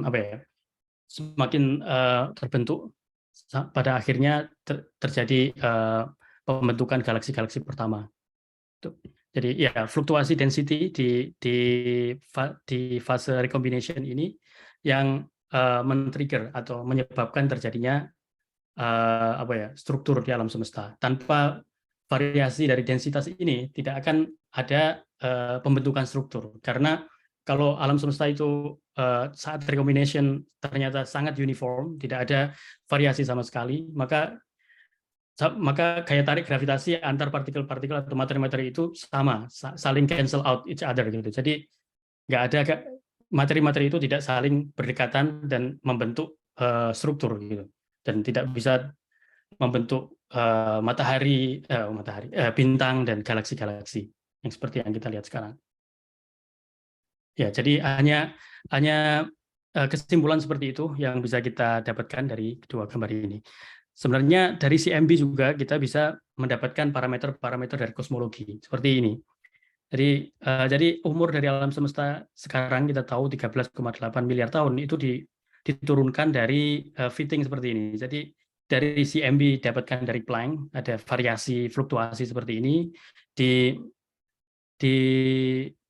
apa ya, semakin terbentuk pada akhirnya terjadi pembentukan galaksi-galaksi pertama. Jadi ya fluktuasi density di fase recombination ini yang men-trigger atau menyebabkan terjadinya apa ya, struktur di alam semesta. Tanpa variasi dari densitas ini tidak akan ada pembentukan struktur, karena kalau alam semesta itu saat recombination ternyata sangat uniform, tidak ada variasi sama sekali, maka gaya tarik gravitasi antar partikel-partikel atau materi-materi itu sama, saling cancel out each other gitu. Jadi nggak ada materi-materi itu tidak saling berdekatan dan membentuk struktur gitu, dan tidak bisa membentuk bintang dan galaksi-galaksi yang seperti yang kita lihat sekarang. Ya, jadi hanya kesimpulan seperti itu yang bisa kita dapatkan dari kedua gambar ini. Sebenarnya dari CMB juga kita bisa mendapatkan parameter-parameter dari kosmologi seperti ini. Jadi umur dari alam semesta sekarang kita tahu 13,8 miliar tahun itu diturunkan dari fitting seperti ini. Jadi dari CMB dapatkan dari Planck ada variasi fluktuasi seperti ini, di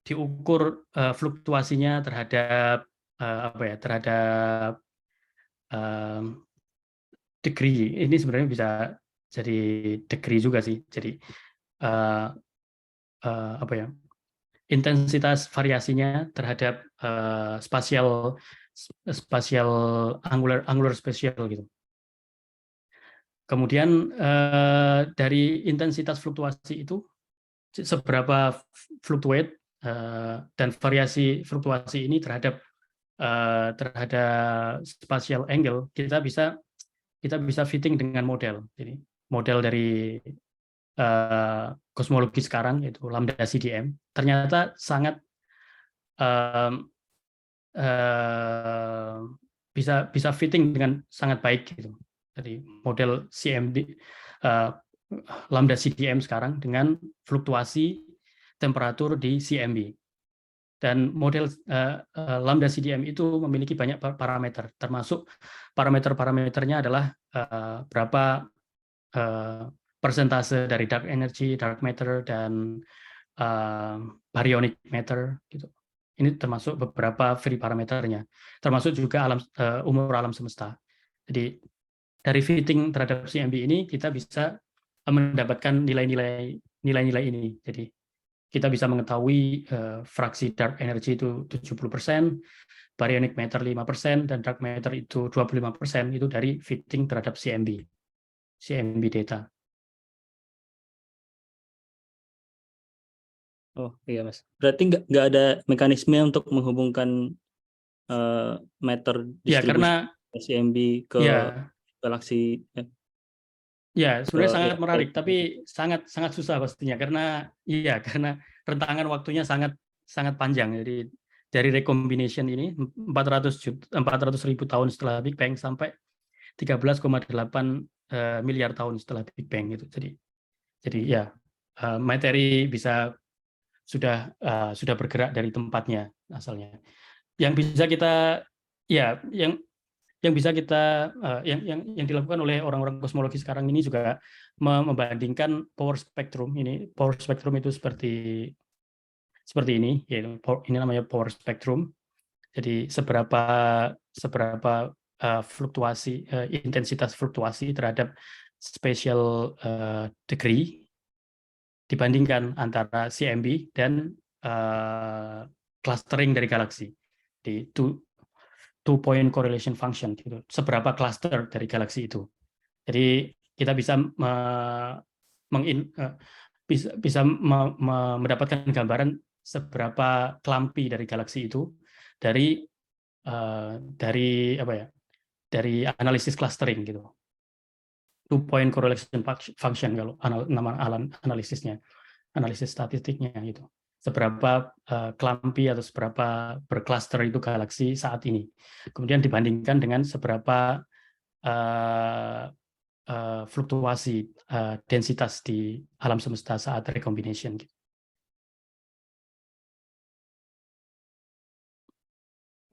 diukur fluktuasinya terhadap terhadap degree. Ini sebenarnya bisa jadi degree juga sih. Jadi apa ya, intensitas variasinya terhadap spasial angular spatial gitu. Kemudian dari intensitas fluktuasi itu seberapa fluctuate dan variasi fluktuasi ini terhadap spatial angle, kita bisa fitting dengan model. Jadi model dari kosmologi sekarang yaitu lambda CDM ternyata sangat bisa fitting dengan sangat baik gitu. Jadi model CMD lambda CDM sekarang dengan fluktuasi temperatur di CMB. Dan model lambda CDM itu memiliki banyak parameter, termasuk parameter-parameternya adalah berapa persentase dari dark energy, dark matter, dan baryonic matter gitu. Ini termasuk beberapa free parameternya, termasuk juga umur alam semesta. Jadi dari fitting terhadap CMB ini kita bisa mendapatkan nilai-nilai ini. Jadi kita bisa mengetahui fraksi dark energy itu 70%, baryonic matter 5%, dan dark matter itu 25%, itu dari fitting terhadap CMB data. Oh iya Mas. Berarti nggak ada mekanisme untuk menghubungkan matter Ya, distribusi karena CMB ke ya galaksi ya, ke sebenarnya sangat ya, menarik, tapi sangat susah pastinya karena rentangan waktunya sangat panjang. Jadi dari recombination ini 400.000 tahun setelah Big Bang sampai 13,8 miliar tahun setelah Big Bang itu. Jadi ya materi sudah bergerak dari tempatnya asalnya. Yang bisa kita ya yang bisa kita yang dilakukan oleh orang-orang kosmologi sekarang ini juga membandingkan power spectrum. Ini power spectrum itu seperti ini, yaitu ini namanya power spectrum. Jadi seberapa intensitas fluktuasi terhadap spatial degree dibandingkan antara CMB dan clustering dari galaksi. Di two point correlation function gitu. Seberapa cluster dari galaksi itu. Jadi kita bisa mendapatkan gambaran seberapa kelampi dari galaksi itu dari dari analisis clustering gitu. Two point correlation function kalau nama analisisnya, analisis statistiknya gitu. Seberapa kelampi atau seberapa bercluster itu galaksi saat ini. Kemudian dibandingkan dengan seberapa fluktuasi densitas di alam semesta saat recombination.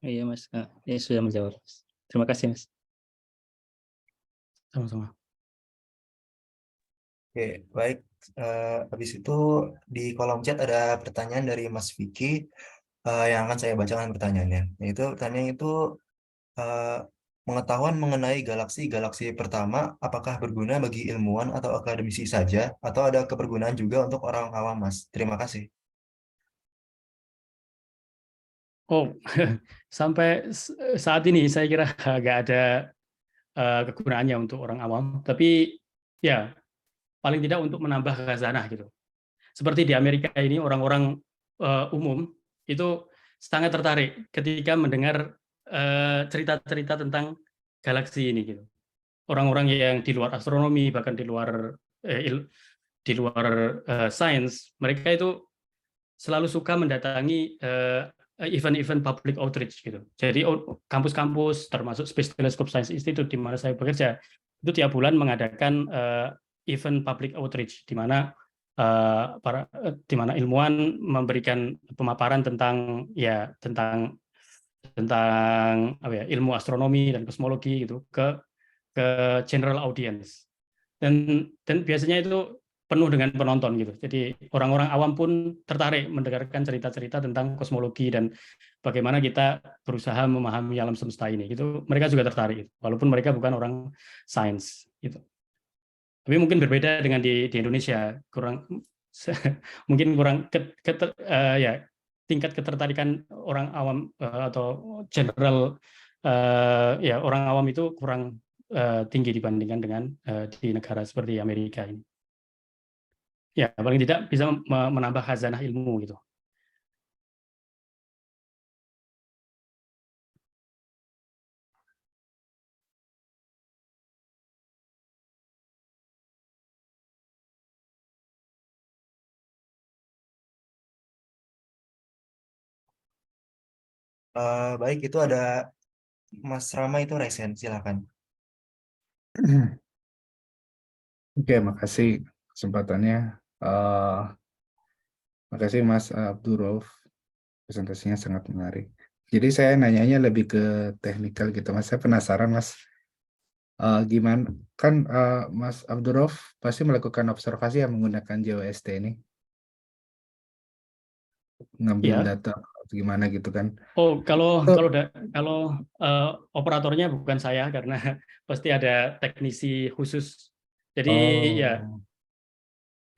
Iya Mas. Ini sudah menjawab. Terima kasih Mas. Sama-sama. Oke, baik. Habis itu di kolom chat ada pertanyaan dari Mas Vicky yang akan saya bacakan pertanyaannya. Yaitu pertanyaan itu pengetahuan mengenai galaksi-galaksi pertama apakah berguna bagi ilmuwan atau akademisi saja atau ada kebergunaan juga untuk orang awam, Mas? Terima kasih. Oh, sampai saat ini saya kira nggak ada kegunaannya untuk orang awam, tapi ya paling tidak untuk menambah khazanah gitu. Seperti di Amerika ini orang-orang umum itu sangat tertarik ketika mendengar cerita-cerita tentang galaksi ini gitu. Orang-orang yang di luar astronomi bahkan di luar sains, mereka itu selalu suka mendatangi event-event public outreach gitu. Jadi kampus-kampus termasuk Space Telescope Science Institute di mana saya bekerja itu tiap bulan mengadakan event public outreach di mana di mana ilmuwan memberikan pemaparan tentang ilmu astronomi dan kosmologi gitu ke general audience. Dan biasanya itu penuh dengan penonton gitu. Jadi orang-orang awam pun tertarik mendengarkan cerita-cerita tentang kosmologi dan bagaimana kita berusaha memahami alam semesta ini. Gitu. Mereka juga tertarik, gitu. Walaupun mereka bukan orang sains. Gitu. Tapi mungkin berbeda dengan di Indonesia, mungkin kurang tingkat ketertarikan orang awam atau general orang awam itu kurang tinggi dibandingkan dengan di negara seperti Amerika ini. Ya, paling tidak bisa menambah khazanah ilmu gitu. Baik, itu ada Mas Rama itu resen, silakan. Oke, makasih kesempatannya. Eh, Makasih Mas Abdurrauf, presentasinya sangat menarik. Jadi saya nanyanya lebih ke teknikal gitu, Mas. Saya penasaran, Mas. Gimana kan Mas Abdurrauf pasti melakukan observasi yang menggunakan JOST ini, ngambil Ya. data atau gimana gitu kan? Oh, kalau Itu, kalau operatornya bukan saya karena pasti ada teknisi khusus. Jadi ya, oh,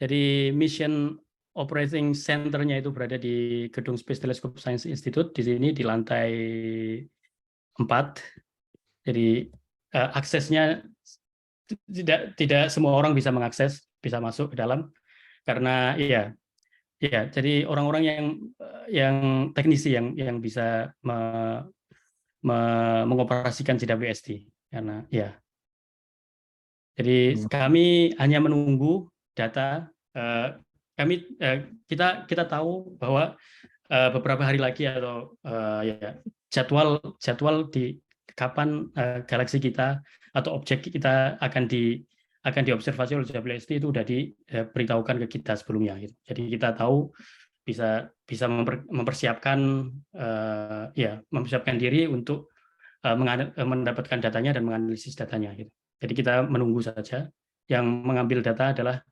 jadi mission operating center-nya itu berada di gedung Space Telescope Science Institute di sini di lantai 4. Jadi aksesnya tidak semua orang bisa mengakses, bisa masuk ke dalam karena iya, ya. Jadi orang-orang yang teknisi yang bisa mengoperasikan JWST karena ya. Jadi kami hanya menunggu data. Kita tahu bahwa beberapa hari lagi atau ya jadwal di kapan galaksi kita atau objek kita akan diobservasi oleh JWST itu sudah diberitahukan ke kita sebelumnya gitu. Jadi kita tahu bisa bisa mempersiapkan mempersiapkan diri untuk mendapatkan datanya dan menganalisis datanya gitu. Jadi kita menunggu saja. Yang mengambil data adalah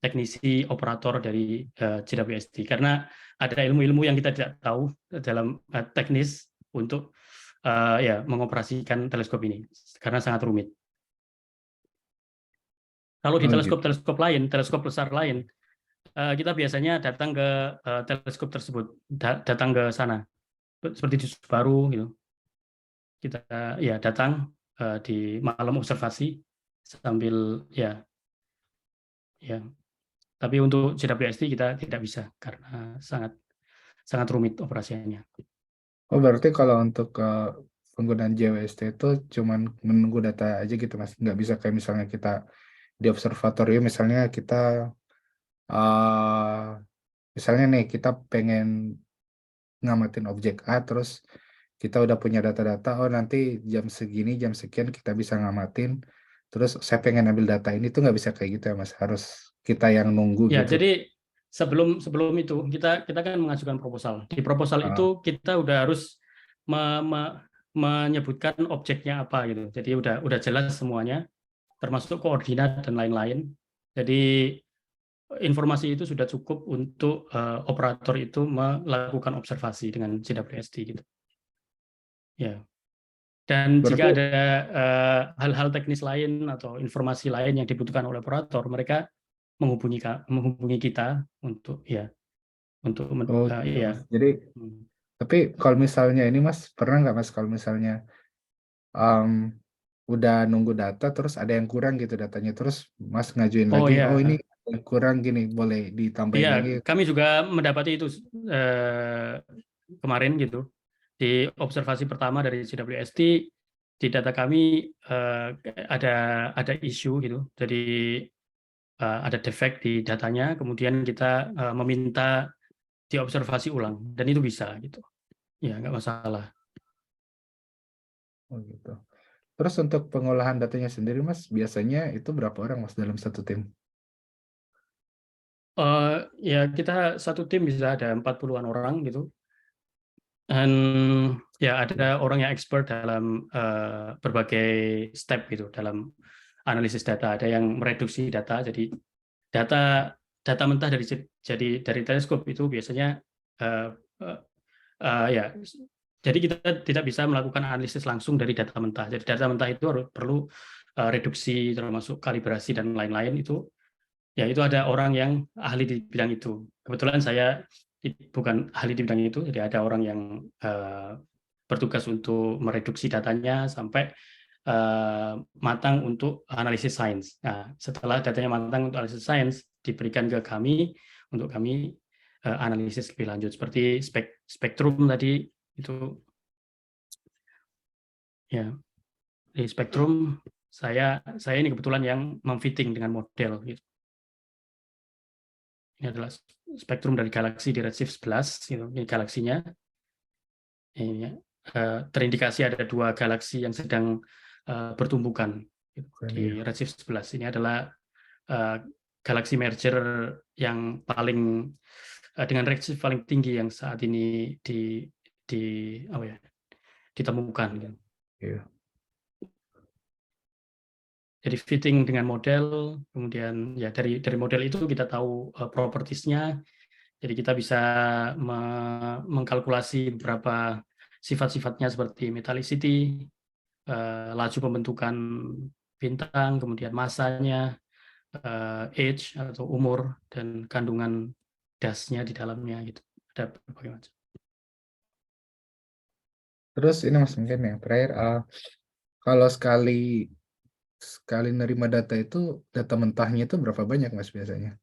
teknisi operator dari JWST karena ada ilmu-ilmu yang kita tidak tahu dalam teknis untuk mengoperasikan teleskop ini karena sangat rumit. Kalau di oh gitu. teleskop lain, teleskop besar lain, kita biasanya datang ke teleskop tersebut, datang ke sana, seperti di Subaru gitu. Kita ya datang di malam observasi sambil ya. Tapi untuk JWST kita tidak bisa karena sangat rumit operasinya. Oh, berarti kalau untuk penggunaan JWST itu cuman menunggu data aja gitu, Mas. Nggak bisa kayak misalnya kita di observatorium, misalnya kita uh, misalnya nih kita pengen ngamatin objek A, terus kita udah punya data-data, oh nanti jam segini, jam sekian kita bisa ngamatin, terus saya pengen ambil data ini tuh nggak bisa kayak gitu ya Mas, harus kita yang nunggu Ya, gitu. jadi sebelum itu kita kan mengajukan proposal. Di proposal itu Ah, kita udah harus menyebutkan objeknya apa gitu. Jadi udah jelas semuanya, termasuk koordinat dan lain-lain. Jadi informasi itu sudah cukup untuk operator itu melakukan observasi dengan JWST gitu. Ya. Dan jika berarti ada hal-hal teknis lain atau informasi lain yang dibutuhkan oleh operator, mereka menghubungi kita untuk oh gitu ya. Mas. Jadi tapi kalau misalnya ini Mas pernah nggak Mas kalau misalnya um, udah nunggu data terus ada yang kurang gitu datanya terus Mas ngajuin Oh lagi, oh ini ya, ada yang kurang gini boleh ditambahin iya, lagi. kami juga mendapati itu kemarin gitu di observasi pertama dari JWST di data kami ada isu gitu, jadi ada defek di datanya, kemudian kita meminta diobservasi ulang dan itu bisa gitu, ya nggak masalah. Oh gitu. Terus untuk pengolahan datanya sendiri Mas biasanya itu berapa orang Mas dalam satu tim? Ya kita satu tim bisa ada 40-an orang gitu. Dan ya ada orang yang expert dalam berbagai step gitu dalam analisis data. Ada yang mereduksi data, jadi data data mentah dari teleskop itu biasanya uh, uh, ya. Jadi kita tidak bisa melakukan analisis langsung dari data mentah. Jadi data mentah itu perlu reduksi termasuk kalibrasi dan lain-lain itu. Ya itu ada orang yang ahli di bidang itu. Kebetulan saya bukan ahli di bidang itu, jadi ada orang yang bertugas untuk mereduksi datanya sampai matang untuk analisis sains. Nah, setelah datanya matang untuk analisis sains, diberikan ke kami untuk kami analisis lebih lanjut. Seperti spektrum tadi itu, ya di spektrum saya ini kebetulan yang memfitting dengan model gitu. Ini adalah spektrum dari galaksi di redshift 11, gitu. Ini galaksinya. Ini, terindikasi ada 2 galaksi yang sedang bertumbukan. gitu, Bukan, di iya. redshift 11. Ini adalah galaxy merger yang paling dengan redshift paling tinggi yang saat ini ditemukan. Gitu. Iya. Jadi fitting dengan model, kemudian ya dari model itu kita tahu propertiesnya, jadi kita bisa mengkalkulasi beberapa sifat-sifatnya seperti metallicity, laju pembentukan bintang, kemudian masanya, age atau umur, dan kandungan dasnya di dalamnya gitu. Ada berbagai macam. Terus ini Mas mungkin yang terakhir, kalau sekali nerima data itu, data mentahnya itu berapa banyak Mas biasanya?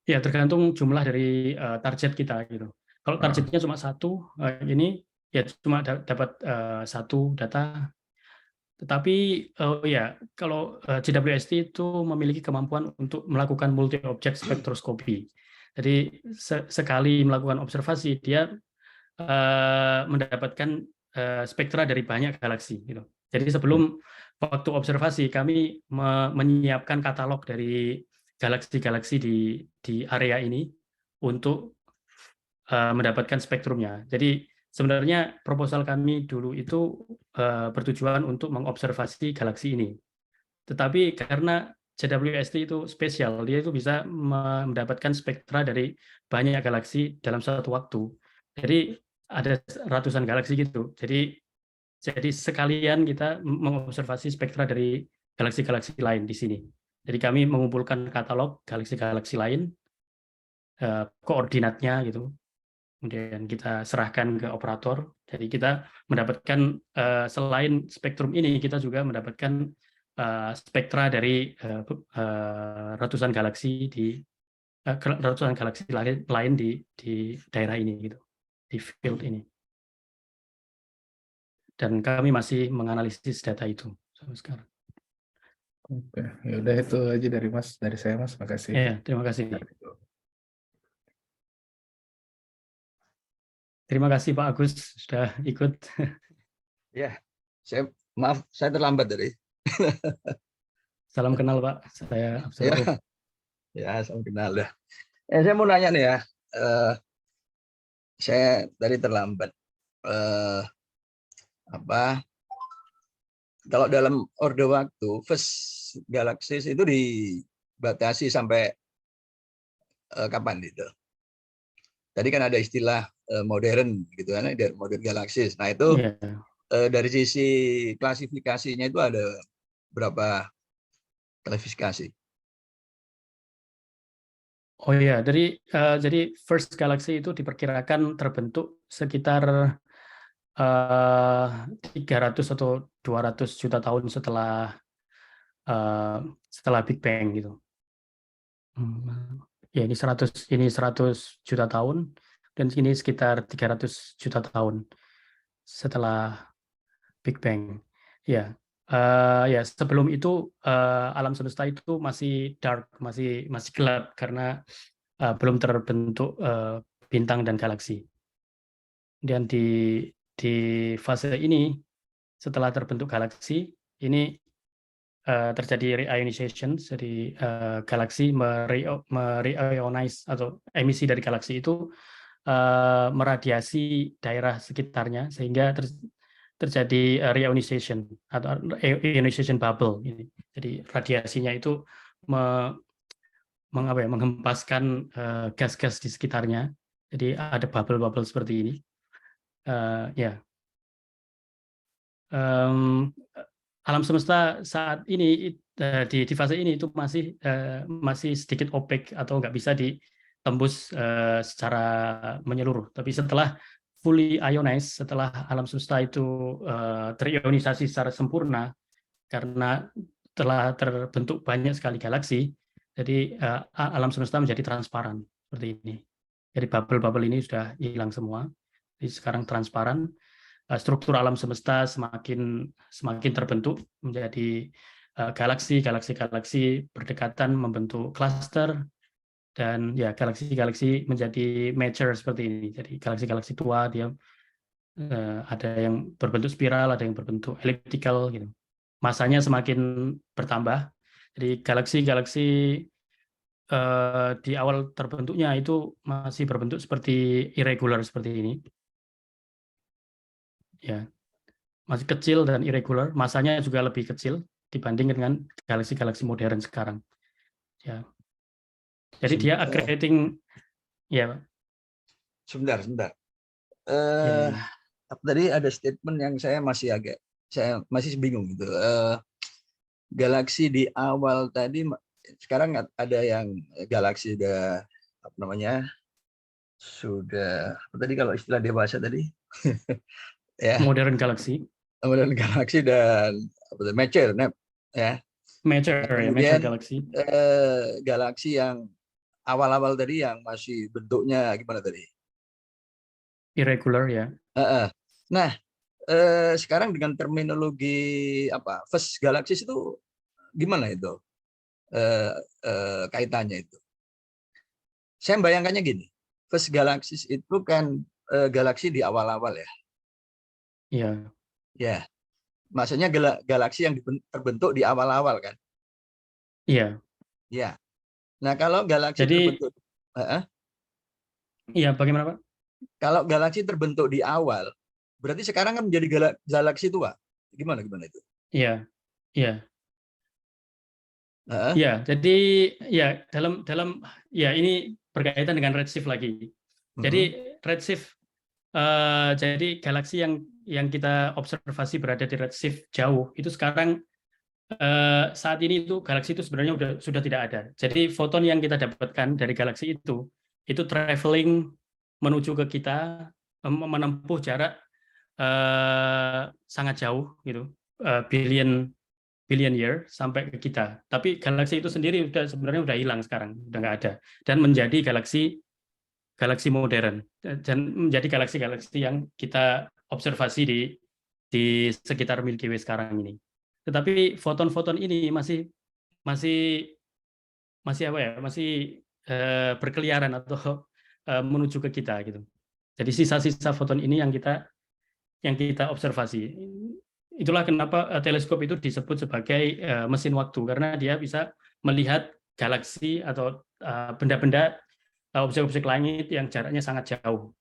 Ya tergantung jumlah dari target kita gitu. Kalau targetnya cuma satu, ini ya cuma dapat satu data. Tetapi ya kalau JWST itu memiliki kemampuan untuk melakukan multi-object spektroskopi. Jadi sekali melakukan observasi dia mendapatkan spektra dari banyak galaksi. Gitu. Jadi sebelum waktu observasi kami menyiapkan katalog dari galaksi-galaksi di area ini untuk mendapatkan spektrumnya. Jadi sebenarnya proposal kami dulu itu bertujuan untuk mengobservasi galaksi ini. Tetapi karena JWST itu spesial, dia itu bisa mendapatkan spektra dari banyak galaksi dalam satu waktu. Jadi ada ratusan galaksi gitu. Jadi sekalian kita mengobservasi spektra dari galaksi-galaksi lain di sini. Jadi kami mengumpulkan katalog galaksi-galaksi lain, koordinatnya gitu, kemudian kita serahkan ke operator. Jadi kita mendapatkan selain spektrum ini, kita juga mendapatkan spektra dari ratusan galaksi lain di daerah ini gitu, di field ini. Dan kami masih menganalisis data itu sampai sekarang. Oke, ya udah itu aja dari saya Mas, makasih. Ya, terima kasih. Terima kasih Pak Agus sudah ikut. Ya, maaf saya terlambat tadi. Salam kenal Pak, saya Abdul. Ya, salam kenal dah. Saya mau nanya nih ya, saya tadi terlambat. Kalau dalam orde waktu, first Galaxy itu dibatasi sampai kapan itu? Tadi kan ada istilah modern gitu kan, modern Galaxy. Nah itu dari sisi klasifikasinya itu ada berapa klasifikasi? Oh iya, jadi first Galaxy itu diperkirakan terbentuk sekitar 300 atau 200 juta tahun setelah Big Bang gitu. Ya ini 100 juta tahun dan ini sekitar 300 juta tahun setelah Big Bang. Ya. Ya sebelum itu alam semesta itu masih dark, masih gelap karena belum terbentuk bintang dan galaksi. Dan di fase ini setelah terbentuk galaksi ini terjadi reionization, jadi galaksi mereionize atau emisi dari galaksi itu meradiasi daerah sekitarnya sehingga terjadi reionization atau ionization bubble ini. Jadi radiasinya itu menghempaskan gas-gas di sekitarnya. Jadi ada bubble-bubble seperti ini. Alam semesta saat ini di fase ini itu masih sedikit opaque atau nggak bisa ditembus secara menyeluruh. Tapi setelah fully ionized, setelah alam semesta itu terionisasi secara sempurna karena telah terbentuk banyak sekali galaksi, jadi alam semesta menjadi transparan seperti ini. Jadi bubble-bubble ini sudah hilang semua, jadi sekarang transparan. Struktur alam semesta semakin terbentuk menjadi galaksi berdekatan membentuk klaster, dan ya galaksi menjadi mature seperti ini. Jadi galaksi tua dia ada yang berbentuk spiral, ada yang berbentuk elliptical gitu. masanya semakin bertambah. Jadi galaksi-galaksi di awal terbentuknya itu masih berbentuk seperti irregular seperti ini. Ya, masih kecil dan irregular, masanya juga lebih kecil dibanding dengan galaksi-galaksi modern sekarang. Ya. Jadi dia accreting ya. Sebentar. Ya. Tadi ada statement yang saya masih bingung gitu. Galaksi di awal tadi, sekarang ada yang galaksi sudah apa namanya, sudah apa tadi kalau istilah dewasa tadi ya, Modern galaxy, modern galaksi dan mature ya. mature Nah, ya, kemudian mature galaxy. galaksi yang awal-awal tadi yang masih bentuknya gimana tadi? Irregular ya. Nah, sekarang dengan terminologi first galaxies itu gimana itu kaitannya itu? Saya bayangkannya gini, first galaxies itu kan galaksi di awal-awal ya. Iya. Ya, maksudnya galaksi yang terbentuk di awal-awal kan? Iya. Ya. Nah, kalau galaksi Jadi, terbentuk, iya bagaimana Pak? kalau galaksi terbentuk di awal, berarti sekarang kan menjadi galaksi tua. Gimana itu? Iya. Ya, jadi ya dalam ya ini berkaitan dengan redshift lagi. Jadi redshift, jadi galaksi yang kita observasi berada di redshift jauh itu sekarang saat ini itu galaksi itu sebenarnya sudah tidak ada. Jadi foton yang kita dapatkan dari galaksi itu traveling menuju ke kita, menempuh jarak sangat jauh gitu, billion year sampai ke kita. Tapi galaksi itu sendiri sebenarnya udah hilang sekarang, udah nggak ada, dan menjadi galaksi modern dan menjadi galaksi yang kita observasi di sekitar Milky Way sekarang ini. Tetapi foton-foton ini masih apa ya? Masih berkeliaran atau menuju ke kita gitu. Jadi sisa-sisa foton ini yang kita observasi. Itulah kenapa teleskop itu disebut sebagai mesin waktu, karena dia bisa melihat galaksi atau benda-benda, objek-objek langit yang jaraknya sangat jauh.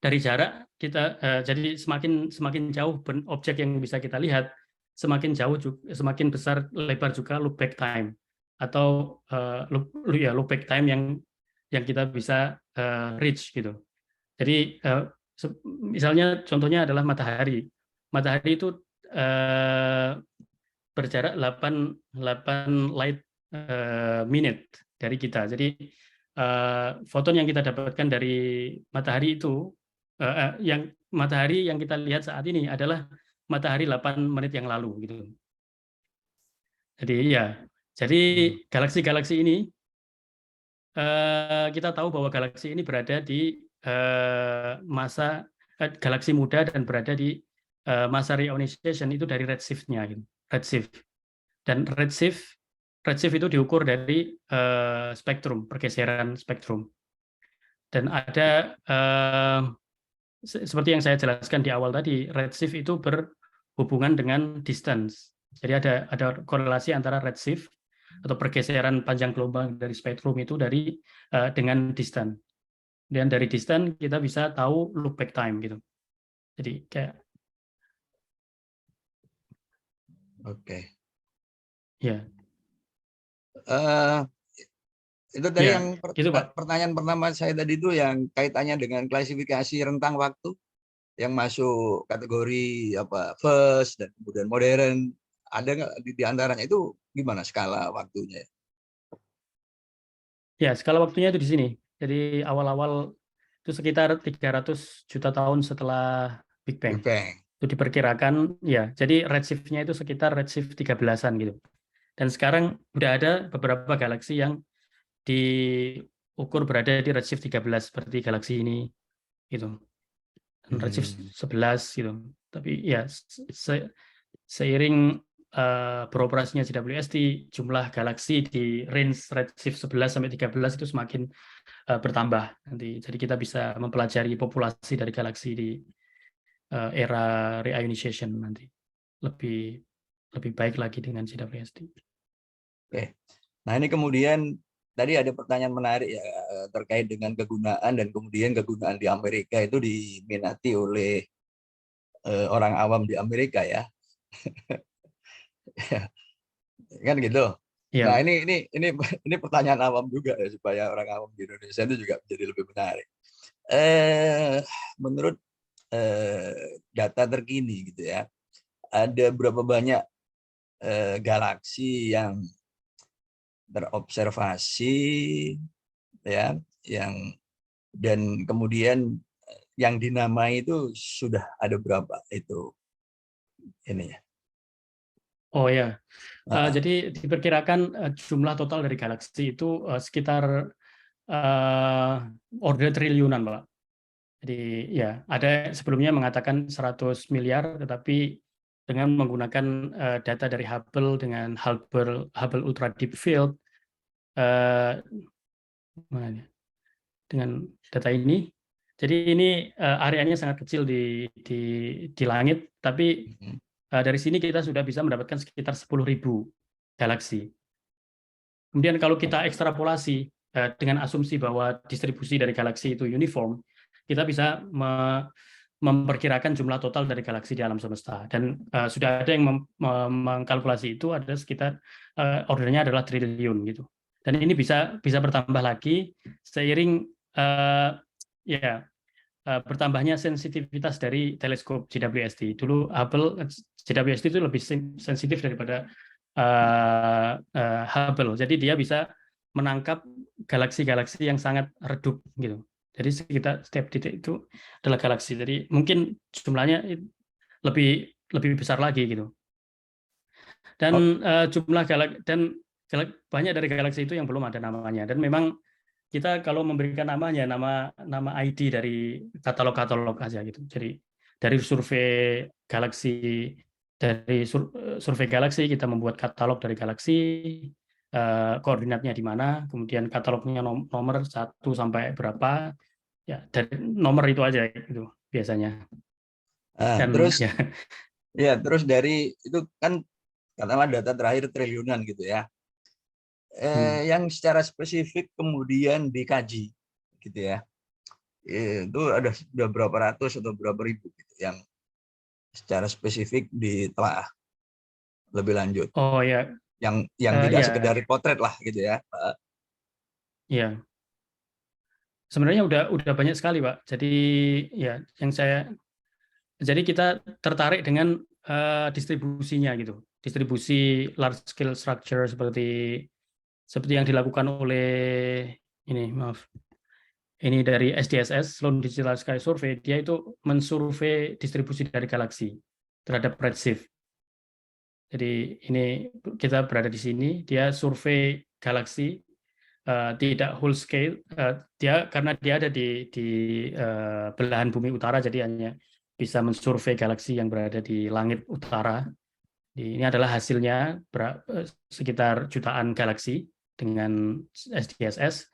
Dari jarak kita, jadi semakin jauh objek yang bisa kita lihat, semakin jauh semakin besar lebar juga look back time atau look back time yang kita bisa reach gitu. Jadi misalnya contohnya adalah matahari. Matahari itu berjarak 8 light minute dari kita. Jadi foton yang kita dapatkan dari matahari itu, matahari yang kita lihat saat ini adalah matahari 8 menit yang lalu gitu. Jadi galaksi-galaksi ini, kita tahu bahwa galaksi ini berada di masa galaksi muda dan berada di masa reionization itu dari redshift-nya gitu. Redshift. Dan redshift itu diukur dari spektrum, pergeseran spektrum. Dan ada seperti yang saya jelaskan di awal tadi, redshift itu berhubungan dengan distance. Jadi ada korelasi antara redshift atau pergeseran panjang gelombang dari spektrum itu dengan distance. Dan dari distance kita bisa tahu look back time gitu. Jadi kayak ya. Itu tadi Ya, yang gitu, Pak. pertanyaan pertama saya tadi itu yang kaitannya dengan klasifikasi rentang waktu yang masuk kategori first dan kemudian modern. Ada nggak di antaranya itu gimana skala waktunya? Ya, skala waktunya itu di sini. Jadi awal-awal itu sekitar 300 juta tahun setelah Big Bang. Itu diperkirakan, ya. Jadi redshift-nya itu sekitar redshift 13-an gitu. Dan sekarang udah ada beberapa galaksi yang diukur berada di redshift 13 seperti galaksi ini gitu. Dan redshift 11 gitu. Tapi ya seiring beroperasinya JWST, jumlah galaksi di range redshift 11 sampai 13 itu semakin bertambah nanti. Jadi kita bisa mempelajari populasi dari galaksi era reionization nanti lebih baik lagi dengan CWST. Oke. Nah, ini kemudian tadi ada pertanyaan menarik ya terkait dengan kegunaan, dan kemudian kegunaan di Amerika itu diminati oleh orang awam di Amerika ya. Kan gitu. Nah, Ya, ini pertanyaan awam juga ya, supaya orang awam di Indonesia itu juga menjadi lebih menarik. Menurut data terkini gitu ya, ada berapa banyak galaksi yang terobservasi ya, dan kemudian yang dinamai itu sudah ada berapa itu ini ya. oh ya. Nah, Jadi diperkirakan jumlah total dari galaksi itu sekitar order triliunan, Pak. Jadi ya, ada sebelumnya mengatakan 100 miliar, tetapi dengan menggunakan data dari Hubble dengan Hubble Ultra Deep Field, dengan data ini, jadi ini areanya sangat kecil di langit, tapi dari sini kita sudah bisa mendapatkan sekitar 10.000 galaksi. Kemudian kalau kita ekstrapolasi dengan asumsi bahwa distribusi dari galaksi itu uniform, kita bisa memperkirakan jumlah total dari galaksi di alam semesta. Dan sudah ada yang mengkalkulasi itu ada sekitar ordernya adalah triliun gitu. Dan ini bisa bertambah lagi seiring bertambahnya sensitivitas dari teleskop JWST. Dulu Hubble JWST itu lebih sensitif daripada Hubble. Jadi dia bisa menangkap galaksi-galaksi yang sangat redup gitu. Jadi setiap titik itu adalah galaksi. Jadi mungkin jumlahnya lebih besar lagi gitu. Dan jumlah banyak dari galaksi itu yang belum ada namanya. Dan memang kita kalau memberikan namanya nama ID dari katalog-katalog aja gitu. Jadi dari survei galaksi kita membuat katalog dari galaksi, koordinatnya di mana, kemudian katalognya nomor 1 sampai berapa, ya dari nomor itu aja gitu biasanya. Dan terus ya, terus dari itu kan katakanlah data terakhir triliunan gitu ya. Yang secara spesifik kemudian dikaji gitu ya, itu ada sudah berapa ratus atau berapa ribu gitu yang secara spesifik ditelaah lebih lanjut, oh ya, yang tidak sekedar potret lah gitu ya. ya. Sebenarnya udah banyak sekali, Pak. Jadi ya jadi kita tertarik dengan distribusinya gitu. Distribusi large scale structure seperti yang dilakukan oleh ini dari SDSS, Sloan Digital Sky Survey. Dia itu mensurvei distribusi dari galaksi terhadap redshift. Jadi ini kita berada di sini, dia survei galaksi, tidak whole scale, karena dia ada di belahan bumi utara, jadi hanya bisa mensurvei galaksi yang berada di langit utara. Ini adalah hasilnya sekitar jutaan galaksi dengan SDSS.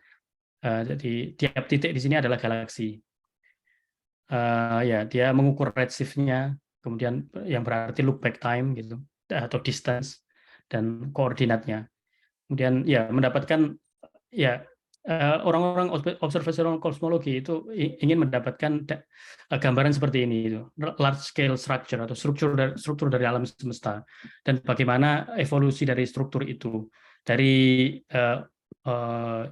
Jadi tiap titik di sini adalah galaksi. Ya, dia mengukur redshift-nya, kemudian yang berarti look back time gitu, atau distance dan koordinatnya. Kemudian ya mendapatkan ya orang-orang observational kosmologi itu ingin mendapatkan gambaran seperti ini itu, large scale structure atau struktur dari alam semesta, dan bagaimana evolusi dari struktur itu dari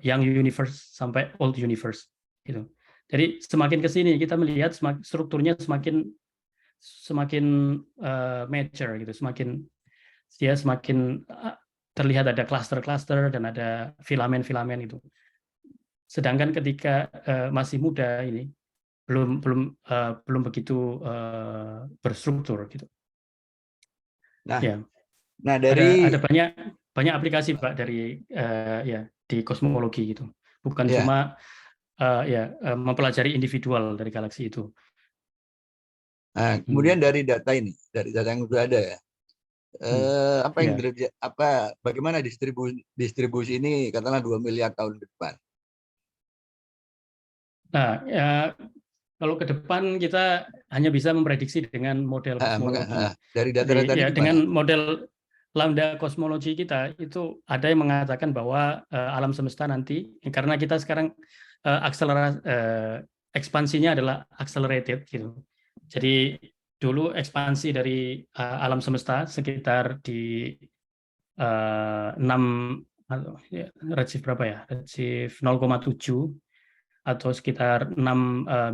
young universe sampai old universe gitu. Jadi semakin ke sini kita melihat strukturnya semakin mature gitu, dia semakin terlihat ada cluster-cluster dan ada filamen-filamen itu. Sedangkan ketika masih muda ini belum begitu berstruktur gitu. Nah, Ya. nah dari ada banyak aplikasi, Pak, dari ya di kosmologi gitu. Bukan ya, cuma mempelajari individual dari galaksi itu. nah, kemudian dari data ini, dari data yang sudah ada ya, apa yang Ya. bagaimana distribusi ini katakanlah 2 miliar tahun ke depan? Nah, ya, Kalau ke depan kita hanya bisa memprediksi dengan model kosmologi. Dari Jadi data-data ya tadi dengan gimana? model lambda kosmologi kita itu ada yang mengatakan bahwa alam semesta nanti karena kita sekarang ekspansinya adalah accelerated gitu. Jadi dulu ekspansi dari alam semesta sekitar di 6 ya, redshift berapa ya? Redshift 0,7 atau sekitar 6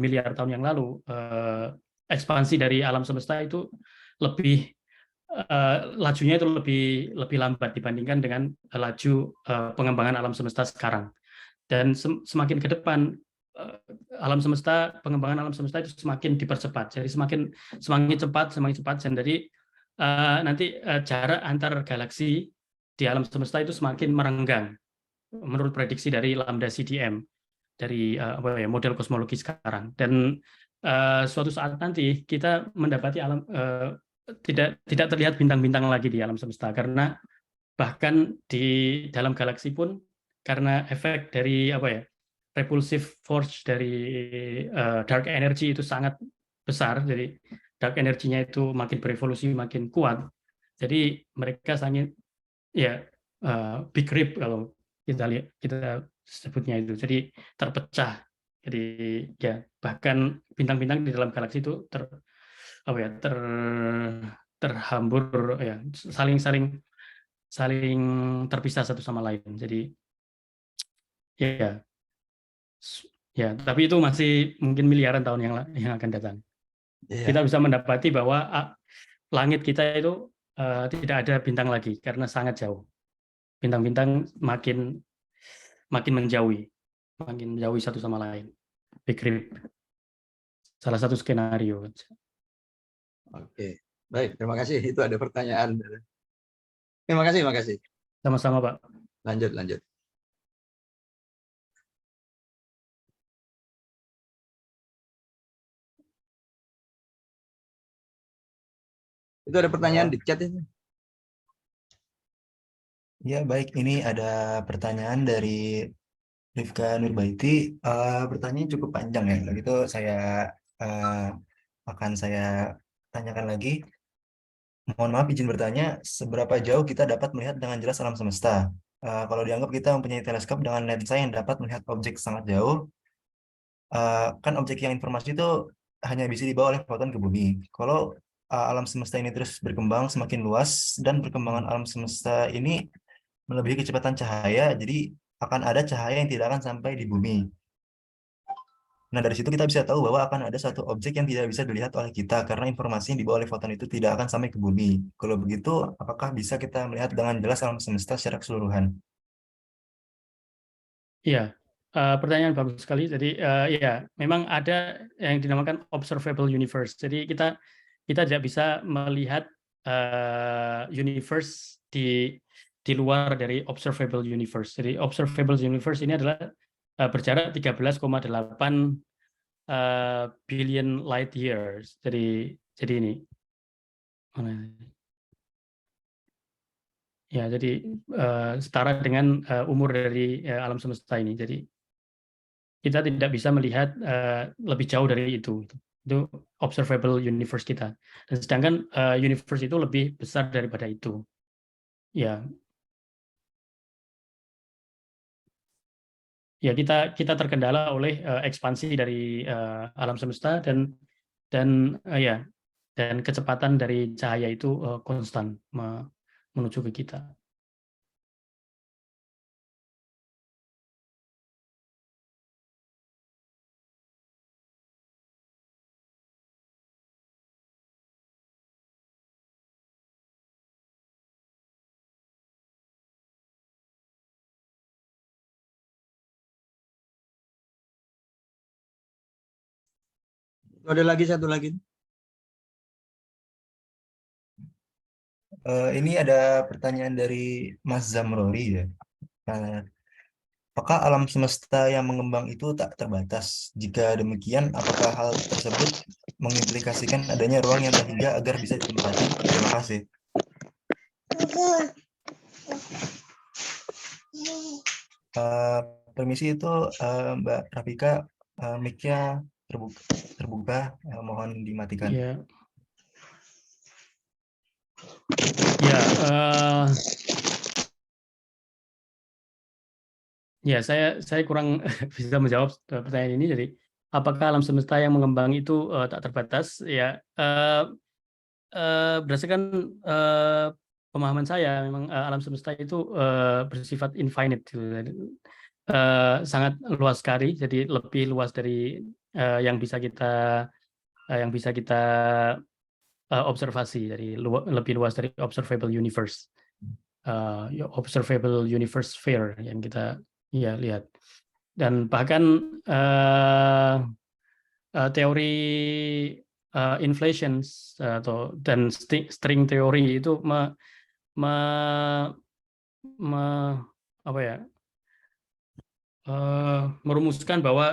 miliar tahun yang lalu, ekspansi dari alam semesta itu lebih lajunya itu lebih lambat dibandingkan dengan laju pengembangan alam semesta sekarang. Dan semakin ke depan pengembangan alam semesta itu semakin dipercepat. Jadi semakin cepat dan jadi nanti jarak antar galaksi di alam semesta itu semakin merenggang menurut prediksi dari lambda CDM dari model kosmologi sekarang. Dan suatu saat nanti kita mendapati alam tidak terlihat bintang-bintang lagi di alam semesta karena bahkan di dalam galaksi pun karena efek dari repulsive force dari dark energy itu sangat besar. Jadi dark energinya itu makin berevolusi makin kuat. Jadi mereka sangat big rip kalau kita lihat kita sebutnya itu. Jadi terpecah. Jadi ya bahkan bintang-bintang di dalam galaksi itu terhambur ya saling terpisah satu sama lain. Jadi ya tapi itu masih mungkin miliaran tahun yang akan datang. Kita bisa mendapati bahwa langit kita itu tidak ada bintang lagi karena sangat jauh. Bintang-bintang makin menjauhi satu sama lain. Big Rip. Salah satu skenario. Oke, baik. Terima kasih. Itu ada pertanyaan. Terima kasih. Sama-sama, Pak. Lanjut. Itu ada pertanyaan di chat itu. Ya, baik. Ini ada pertanyaan dari Rifka Nurbaiti. Pertanyaannya cukup panjang ya. Kalau gitu akan saya tanyakan lagi. Mohon maaf izin bertanya, seberapa jauh kita dapat melihat dengan jelas alam semesta? Kalau dianggap kita mempunyai teleskop dengan lensa yang dapat melihat objek sangat jauh, kan objek yang informasi itu hanya bisa dibawa oleh foton ke bumi. Kalau alam semesta ini terus berkembang semakin luas dan perkembangan alam semesta ini melebihi kecepatan cahaya, jadi akan ada cahaya yang tidak akan sampai di bumi. Nah, dari situ kita bisa tahu bahwa akan ada satu objek yang tidak bisa dilihat oleh kita karena informasi yang dibawa oleh foton itu tidak akan sampai ke bumi. Kalau begitu, apakah bisa kita melihat dengan jelas alam semesta secara keseluruhan? Iya, pertanyaan bagus sekali. Jadi ya, memang ada yang dinamakan observable universe. Jadi kita tidak bisa melihat universe di luar dari observable universe. Jadi observable universe ini adalah berjarak 13,8 billion light years. Jadi ini. Ya, jadi setara dengan umur dari alam semesta ini. Jadi kita tidak bisa melihat lebih jauh dari itu. Itu observable universe kita. Dan sedangkan universe itu lebih besar daripada itu. Ya, ya kita terkendala oleh ekspansi dari alam semesta dan kecepatan dari cahaya itu konstan menuju ke kita. Ada lagi satu lagi. Ini ada pertanyaan dari Mas Zamrori ya. Apakah alam semesta yang mengembang itu tak terbatas? Jika demikian, apakah hal tersebut mengimplikasikan adanya ruang yang terhingga agar bisa ditempati? Terima kasih. Permisi itu Mbak Rafika, mic-nya terbuka, mohon dimatikan. Ya. Ya, ya saya kurang bisa menjawab pertanyaan ini. Jadi, apakah alam semesta yang mengembang itu tak terbatas? Ya, berdasarkan pemahaman saya, memang alam semesta itu bersifat infinite, gitu. Sangat luas sekali. Jadi lebih luas dari yang bisa kita observasi, dari lebih luas dari observable universe. Observable universe sphere yang kita lihat. Dan bahkan teori inflation dan string teori itu merumuskan bahwa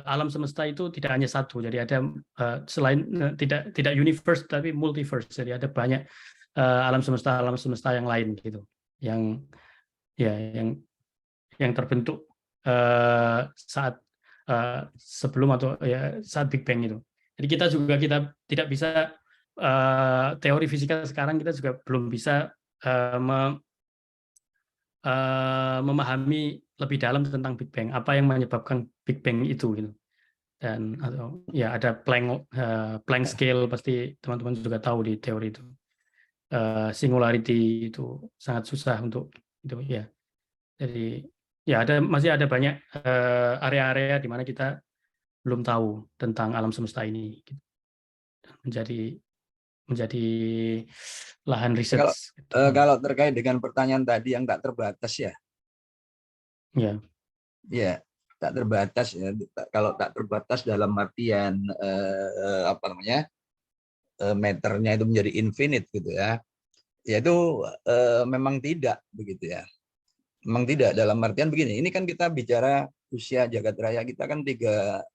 alam semesta itu tidak hanya satu. Jadi ada selain tidak universe tapi multiverse. Jadi ada banyak alam semesta yang lain gitu, yang terbentuk saat sebelum atau saat Big Bang itu. Jadi kita tidak bisa teori fisika sekarang kita juga belum bisa memahami lebih dalam tentang Big Bang, apa yang menyebabkan Big Bang itu gitu. Dan ada Planck scale, pasti teman-teman juga tahu di teori itu. Singularity itu sangat susah untuk itu ya. Jadi masih ada banyak area-area di mana kita belum tahu tentang alam semesta ini gitu. menjadi lahan riset. Kalau terkait dengan pertanyaan tadi yang tak terbatas ya. Ya. Ya, tak terbatas ya. Kalau tak terbatas dalam artian meternya itu menjadi infinite gitu ya. Ya itu memang tidak begitu ya. Memang tidak, dalam artian begini. Ini kan kita bicara usia jagat raya kita kan 13,8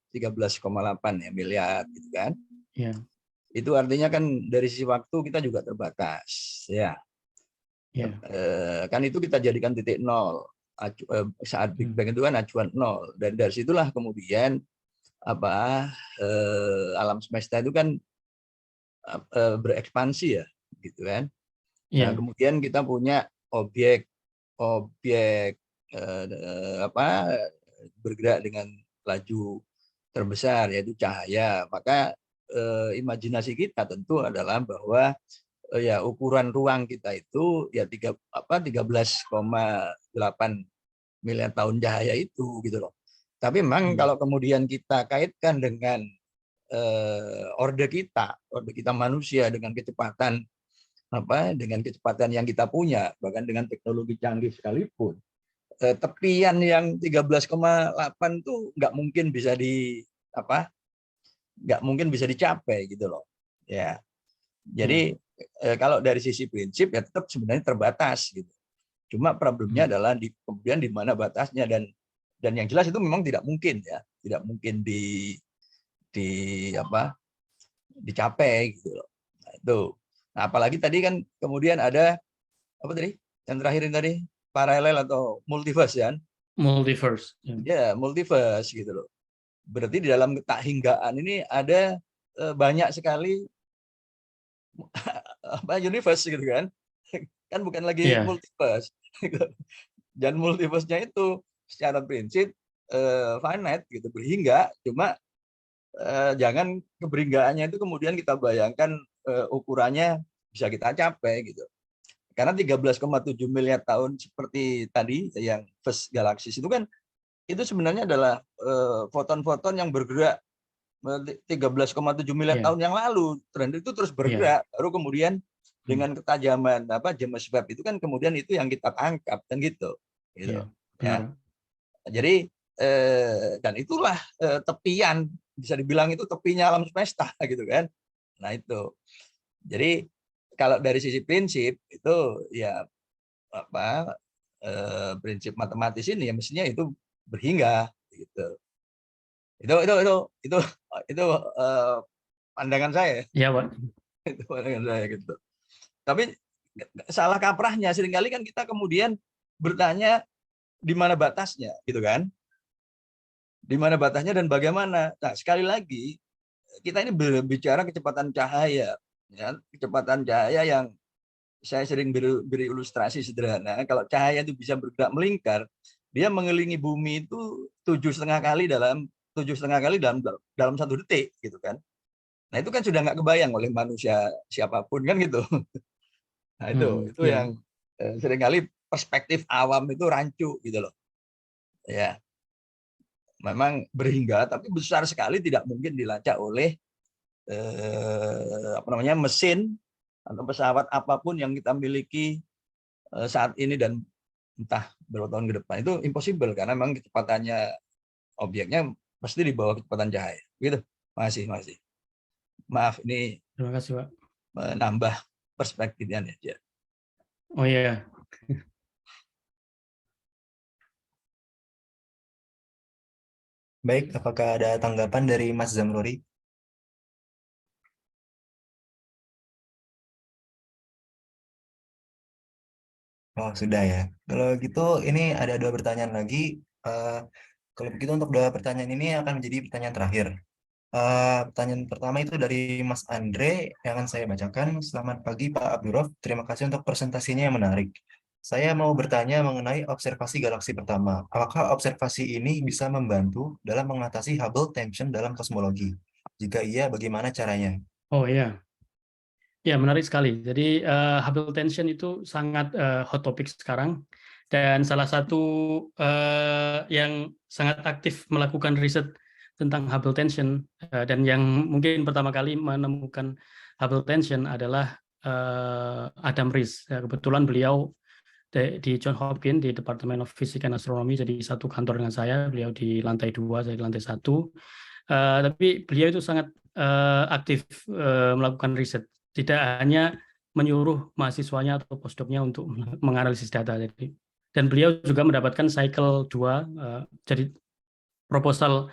ya miliar gitu kan. Ya. Itu artinya kan dari sisi waktu kita juga terbatas ya. Ya. Kan itu kita jadikan titik nol. Saat Big Bang itu kan acuan nol. Dan dari situlah kemudian alam semesta itu kan berekspansi ya gitu kan. Nah, kemudian kita punya objek bergerak dengan laju terbesar yaitu cahaya. Maka imajinasi kita tentu adalah bahwa ya ukuran ruang kita itu ya 13,8 miliar tahun cahaya itu gitu loh. Tapi memang kalau kemudian kita kaitkan dengan orde kita manusia dengan kecepatan yang kita punya, bahkan dengan teknologi canggih sekalipun, tepian yang 13,8 itu nggak mungkin bisa dicapai gitu loh. Ya. Jadi kalau dari sisi prinsip ya tetap sebenarnya terbatas gitu. Cuma problemnya adalah kemudian di mana batasnya, dan yang jelas itu memang tidak mungkin ya, tidak mungkin dicapai gitu loh. Nah, itu. Nah, apalagi tadi kan kemudian ada apa tadi? Yang terakhir ini tadi paralel atau multiverse kan? Multiverse. Ya, multiverse gitu loh. Berarti di dalam tak hinggaan ini ada banyak sekali universe gitu kan? Kan bukan lagi multiverse. Dan multiverse-nya itu secara prinsip finite gitu, berhingga, cuma jangan keberhinggaannya itu kemudian kita bayangkan ukurannya bisa kita capai gitu. Karena 13,7 miliar tahun seperti tadi yang first galaxy itu kan itu sebenarnya adalah foton-foton yang bergerak 13,7 miliar tahun yang lalu, dan itu terus bergerak. Baru kemudian dengan ketajaman James Webb itu kan kemudian itu yang kita tangkap kan gitu. Ya. Jadi dan itulah tepian, bisa dibilang itu tepinya alam semesta gitu kan. Nah itu. Jadi kalau dari sisi prinsip itu ya prinsip matematis ini ya mestinya itu berhingga gitu. Itu pandangan saya. Iya, Pak. Itu pandangan saya gitu. Tapi salah kaprahnya seringkali kan kita kemudian bertanya di mana batasnya gitu kan. Di mana batasnya dan bagaimana? Nah, sekali lagi kita ini berbicara kecepatan cahaya, ya, kecepatan cahaya yang saya sering beri ilustrasi sederhana. Kalau cahaya itu bisa bergerak melingkar, dia mengelilingi bumi itu 7,5 kali dalam 1 detik, gitu kan? Nah itu kan sudah nggak kebayang oleh manusia siapapun kan gitu. Nah itu Ya. yang seringkali perspektif awam itu rancu gitu loh. Ya, memang berhingga tapi besar sekali tidak mungkin dilacak oleh mesin atau pesawat apapun yang kita miliki saat ini dan entah berapa tahun ke depan. Itu impossible karena memang kecepatannya objeknya pasti di bawah kecepatan cahaya. Gitu. Masih. Maaf ini Terima kasih, Pak. menambah perspektifnya aja. Oh iya. Baik, apakah ada tanggapan dari Mas Zamruri? Oh, sudah ya. Kalau gitu, ini ada 2 pertanyaan lagi. Kalau begitu untuk 2 pertanyaan ini akan menjadi pertanyaan terakhir. Pertanyaan pertama itu dari Mas Andre yang akan saya bacakan. Selamat pagi Pak Abdurrahman. Terima kasih untuk presentasinya yang menarik. Saya mau bertanya mengenai observasi galaksi pertama. Apakah observasi ini bisa membantu dalam mengatasi Hubble tension dalam kosmologi? Jika iya, bagaimana caranya? Oh iya. Ya, menarik sekali. Jadi Hubble tension itu sangat hot topic sekarang, dan salah satu yang sangat aktif melakukan riset tentang Hubble tension dan yang mungkin pertama kali menemukan Hubble tension adalah Adam Riess. Kebetulan beliau di Johns Hopkins di Department of Physics and Astronomy, jadi satu kantor dengan saya. Beliau di lantai 2, saya di lantai 1. Tapi beliau itu sangat aktif melakukan riset. Tidak hanya menyuruh mahasiswanya atau postdoc-nya untuk menganalisis data. Dan beliau juga mendapatkan cycle 2, jadi proposal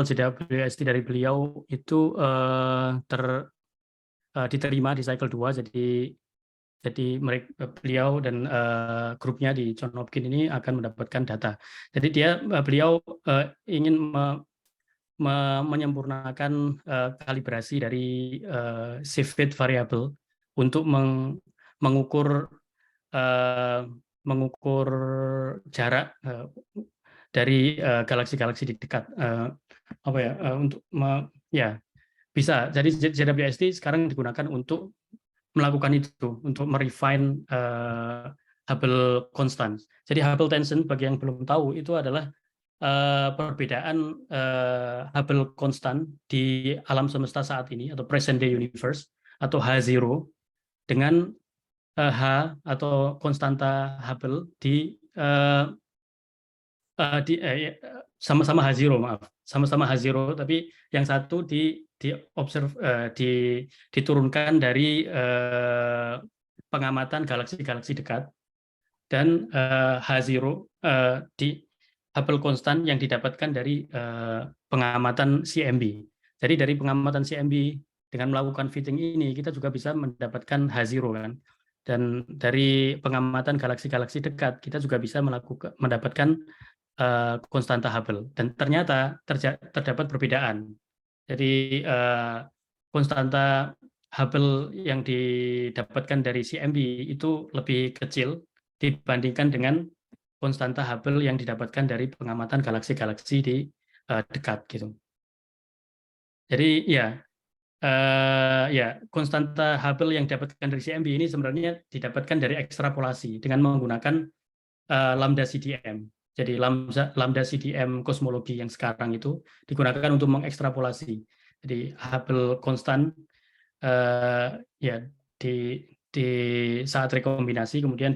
JWST dari beliau itu diterima di cycle 2. Jadi beliau dan grupnya di Johns Hopkins ini akan mendapatkan data. Jadi beliau ingin menyempurnakan kalibrasi dari safe fit variable untuk mengukur jarak dari galaksi-galaksi di dekat. Bisa. Jadi JWST sekarang digunakan untuk melakukan itu, untuk merefine Hubble constant. Jadi Hubble tension, bagi yang belum tahu, itu adalah perbedaan Hubble constant di alam semesta saat ini atau present day universe atau H0 dengan H atau konstanta Hubble sama-sama H0, maaf, sama-sama H0, tapi yang satu diturunkan dari pengamatan galaksi-galaksi dekat, dan H0 di Hubble constant yang didapatkan dari pengamatan CMB. Jadi dari pengamatan CMB dengan melakukan fitting ini kita juga bisa mendapatkan H0 kan. Dan dari pengamatan galaksi-galaksi dekat kita juga bisa mendapatkan konstanta Hubble. Dan ternyata terdapat perbedaan. Jadi konstanta Hubble yang didapatkan dari CMB itu lebih kecil dibandingkan dengan konstanta Hubble yang didapatkan dari pengamatan galaksi-galaksi di dekat gitu. Jadi konstanta Hubble yang didapatkan dari CMB ini sebenarnya didapatkan dari ekstrapolasi dengan menggunakan lambda CDM. Jadi lambda CDM kosmologi yang sekarang itu digunakan untuk mengekstrapolasi. Jadi Hubble constant di saat rekombinasi kemudian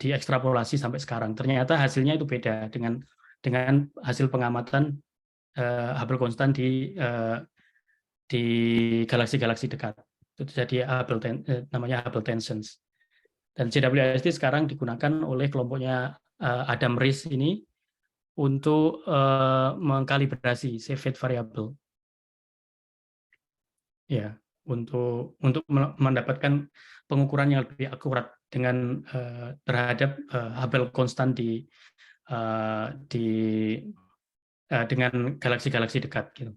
diekstrapolasi sampai sekarang. Ternyata hasilnya itu beda dengan hasil pengamatan Hubble constant di galaksi-galaksi dekat. Itu jadi namanya Hubble tensions. Dan JWST sekarang digunakan oleh kelompoknya Adam Riess ini untuk mengkalibrasi safe fit variable. Ya, untuk mendapatkan pengukuran yang lebih akurat dengan terhadap Hubble constant di dengan galaksi-galaksi dekat gitu.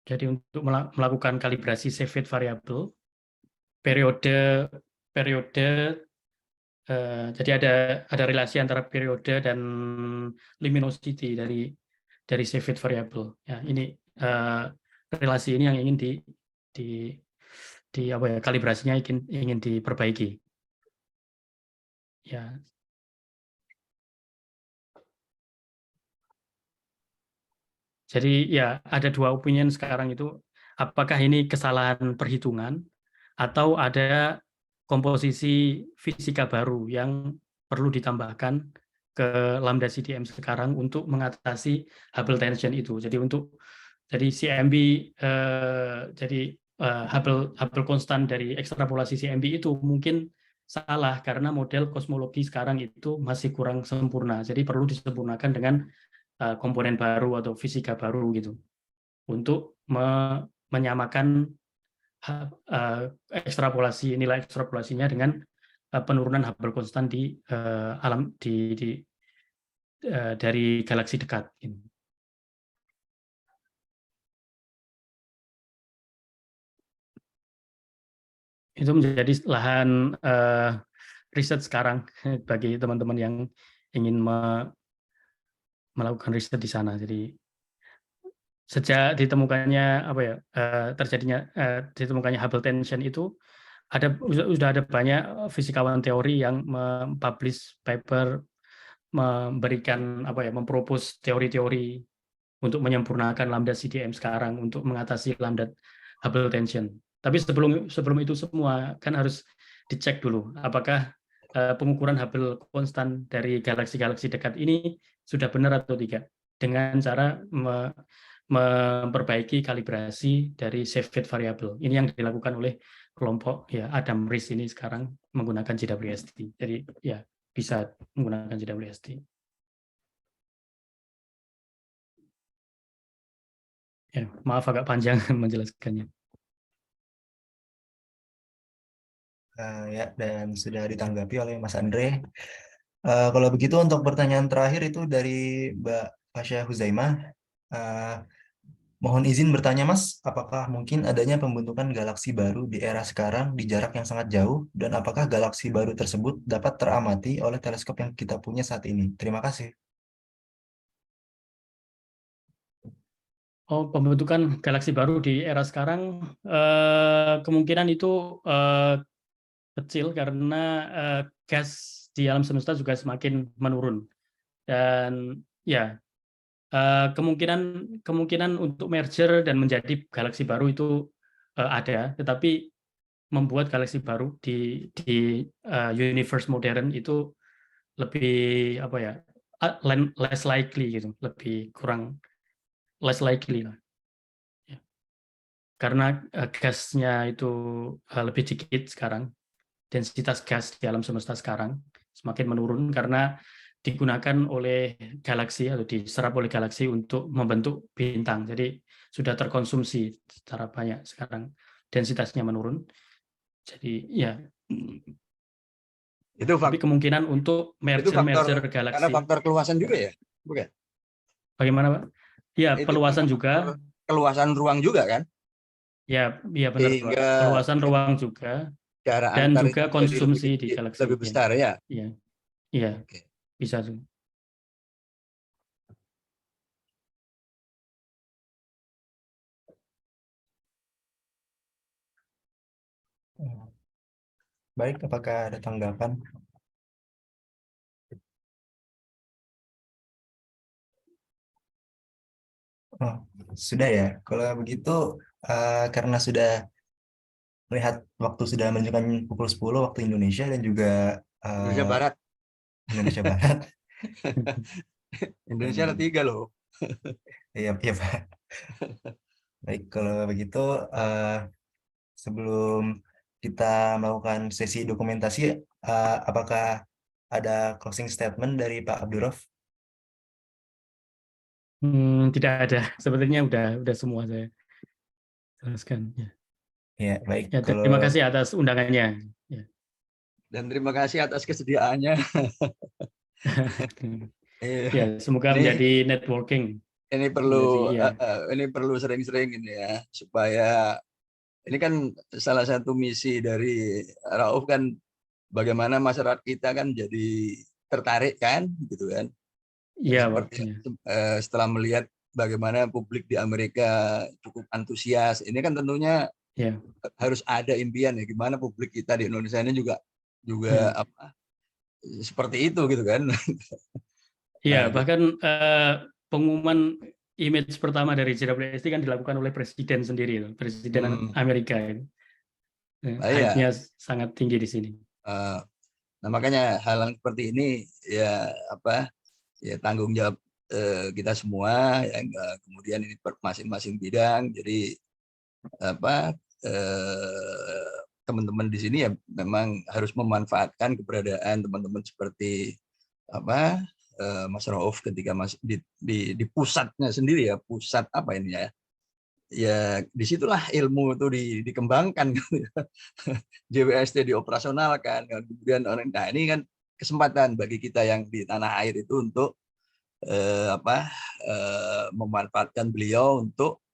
Jadi untuk melakukan kalibrasi save fit variable, periode jadi ada relasi antara periode dan luminosity dari save fit variable. Ya, ini relasi ini yang ingin di apa ya, kalibrasinya ingin diperbaiki. Ya. Jadi ya ada dua opinion sekarang itu, apakah ini kesalahan perhitungan atau ada komposisi fisika baru yang perlu ditambahkan ke lambda CDM sekarang untuk mengatasi Hubble tension itu. Jadi CMB Hubble constant dari ekstrapolasi CMB itu mungkin salah karena model kosmologi sekarang itu masih kurang sempurna. Jadi perlu disempurnakan dengan komponen baru atau fisika baru gitu untuk menyamakan nilai ekstrapolasinya dengan penurunan Hubble constant dari galaksi dekat. Itu menjadi lahan riset sekarang bagi teman-teman yang ingin melakukan riset di sana. Jadi sejak ditemukannya ditemukannya Hubble tension itu sudah ada banyak fisikawan teori yang mempublish paper, mempropose teori-teori untuk menyempurnakan lambda CDM sekarang untuk mengatasi lambda Hubble tension. Tapi sebelum itu semua kan harus dicek dulu apakah pengukuran Hubble konstan dari galaksi-galaksi dekat ini sudah benar atau tidak, dengan cara memperbaiki kalibrasi dari save fit variable. Ini yang dilakukan oleh kelompok ya Adam Riess ini sekarang menggunakan JWST. Jadi ya bisa menggunakan JWST. Ya, maaf agak panjang menjelaskannya. Ya, dan sudah ditanggapi oleh Mas Andre. Kalau begitu untuk pertanyaan terakhir itu dari Mbak Fasya Huzaimah. Mohon izin bertanya Mas, apakah mungkin adanya pembentukan galaksi baru di era sekarang di jarak yang sangat jauh, dan apakah galaksi baru tersebut dapat teramati oleh teleskop yang kita punya saat ini? Terima kasih. Oh, pembentukan galaksi baru di era sekarang kemungkinan itu kecil karena gas di alam semesta juga semakin menurun, dan ya kemungkinan untuk merger dan menjadi galaksi baru itu ada, tetapi membuat galaksi baru di universe modern itu lebih less likely gitu, lebih kurang less likely lah. Ya. Karena gasnya itu lebih dikit sekarang, densitas gas di alam semesta sekarang semakin menurun karena digunakan oleh galaksi atau diserap oleh galaksi untuk membentuk bintang. Jadi sudah terkonsumsi secara banyak sekarang, densitasnya menurun. Jadi ya. Tapi kemungkinan untuk merger galaksi. Karena faktor keluasan juga ya, bukan? Bagaimana, Pak? Ya, peluasan juga. Keluasan ruang juga kan? Ya benar, Pak. Peluasan ruang juga. Dan juga konsumsi di galaksi. Lebih besar ya? Iya. Okay. Bisa tuh. Baik, apakah ada tanggapan? Oh, sudah ya. Kalau begitu, karena sudah melihat waktu sudah menunjukkan pukul 10 waktu Indonesia dan juga Indonesia Barat. Indonesia Barat. Indonesia ada 3 loh. Iya Pak. Baik, kalau begitu sebelum kita melakukan sesi dokumentasi, apakah ada closing statement dari Pak Abdurrauf? Tidak ada. Sebenarnya udah semua saya jelaskan. Ya, baik. Ya, terima kasih atas undangannya. Ya. Dan terima kasih atas kesediaannya. Ya, semoga Ini menjadi networking. ini Menjadi, ya. ini perlu sering-sering ini ya, supaya ini kan salah satu misi dari Rauf kan, bagaimana masyarakat kita kan jadi tertarik kan, gitu kan. Iya, Pak. Seperti setelah melihat bagaimana publik di Amerika cukup antusias, ini kan tentunya Ya. harus ada impian ya, gimana publik kita di Indonesia ini juga apa seperti itu gitu kan. Iya, Nah, bahkan pengumuman image pertama dari JWST kan dilakukan oleh presiden sendiri, Presiden Amerika. nah, iya. Hype-nya sangat tinggi di sini. Nah, makanya hal seperti ini ya apa ya tanggung jawab kita semua ya, kemudian ini masing-masing bidang, jadi apa teman-teman di sini ya memang harus memanfaatkan keberadaan teman-teman seperti apa Mas Rauf ketika di pusatnya sendiri ya, pusat apa ini ya disitulah ilmu itu dikembangkan. JWST dioperasionalkan, kemudian nah ini kan kesempatan bagi kita yang di tanah air itu untuk memanfaatkan beliau untuk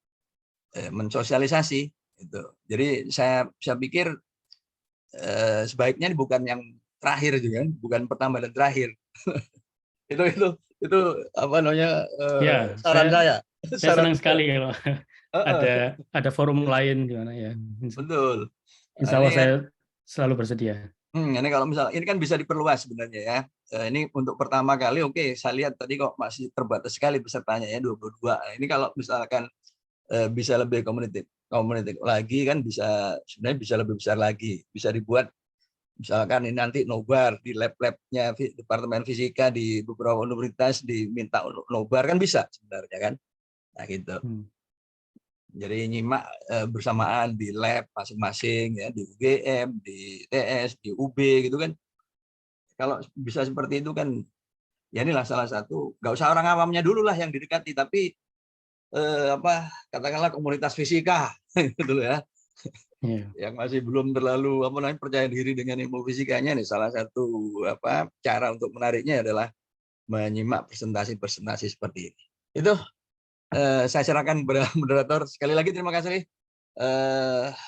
mensosialisasi itu. Jadi saya pikir sebaiknya bukan yang terakhir juga, bukan pertama dan terakhir. itu apa namanya Ya, saran saya. Saya senang sekali kalau ada forum lain gimana ya. Betul. Insya Allah saya selalu bersedia. Ini kalau misalnya ini kan bisa diperluas sebenarnya ya. Ini untuk pertama kali, oke, saya lihat tadi kok masih terbatas sekali pesertanya ya 22. Ini kalau misalkan bisa lebih komunitif lagi kan sebenarnya bisa lebih besar lagi. Bisa dibuat misalkan ini nanti nobar di lab-labnya Departemen Fisika di beberapa universitas diminta nobar kan bisa sebenarnya kan. Nah gitu. Jadi nyimak bersamaan di lab masing-masing ya, di UGM, di ITS, di UB gitu kan. Kalau bisa seperti itu kan ya inilah salah satu, nggak usah orang awamnya dulu lah yang didekati, tapi katakanlah komunitas fisika gitu ya. Yang masih belum terlalu percaya diri dengan ilmu fisikanya nih, salah satu cara untuk menariknya adalah menyimak presentasi seperti ini. Itu saya serahkan kepada moderator. Sekali lagi terima kasih.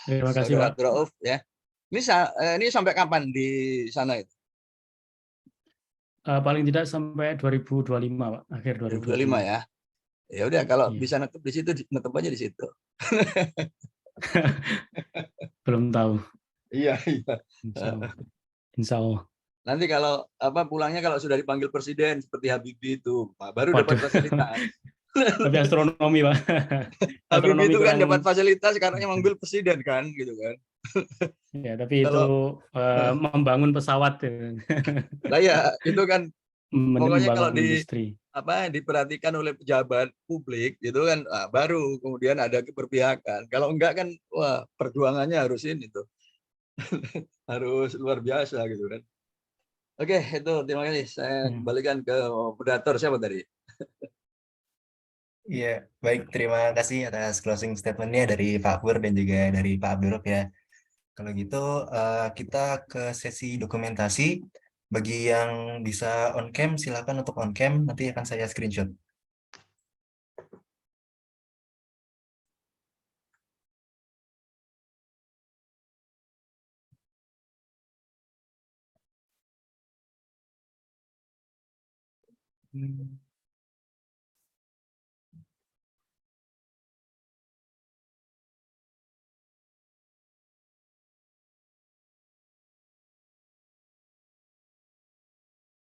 Terima kasih, Pak. Rauf ya. Ini sampai kapan di sana itu? Paling tidak sampai 2025, Pak. Akhir 2025 ya. Ya udah kalau bisa netep di situ, netep aja di situ. Belum tahu. Iya. Insya Allah. Nanti kalau pulangnya kalau sudah dipanggil presiden seperti Habibie itu, baru dapat fasilitas. Tapi astronomi, Pak. Habibie itu kan dapat fasilitas karena manggil presiden kan, gitu kan. Ya, tapi itu membangun pesawat. Lah ya, itu kan pokoknya kalau industri. Diperhatikan oleh pejabat publik gitu kan, baru kemudian ada keberpihakan. Kalau enggak kan, wah perjuangannya harus ini tuh. Harus luar biasa gitu kan. Oke, itu terima kasih. Saya kembalikan ke moderator siapa tadi? Iya, baik. Terima kasih atas closing statement-nya dari Pak Pur dan juga dari Pak Abdurrahman ya. Kalau gitu kita ke sesi dokumentasi. Bagi yang bisa on cam, silakan untuk on cam. Nanti akan saya screenshot.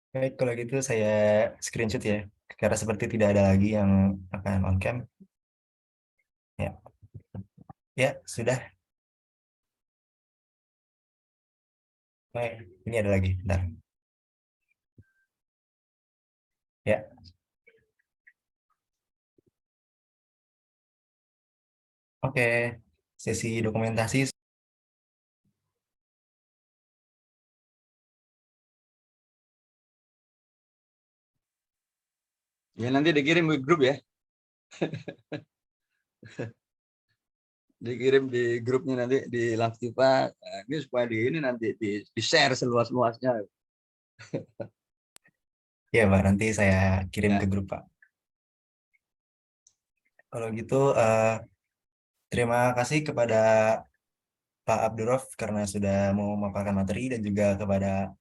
Baik, kalau gitu saya screenshot ya, karena seperti tidak ada lagi yang akan on cam. Ya, ya sudah. Baik, ini ada lagi. Bentar. Ya. Oke, sesi dokumentasi. Ya nanti dikirim ke grup ya. dikirim di grupnya nanti di Langstipa. Nah, ini supaya ini nanti di share seluas-luasnya. Ya Pak, nanti saya kirim Ya. ke grup Pak. Kalau gitu terima kasih kepada Pak Abdurraf karena sudah mau memaparkan materi, dan juga kepada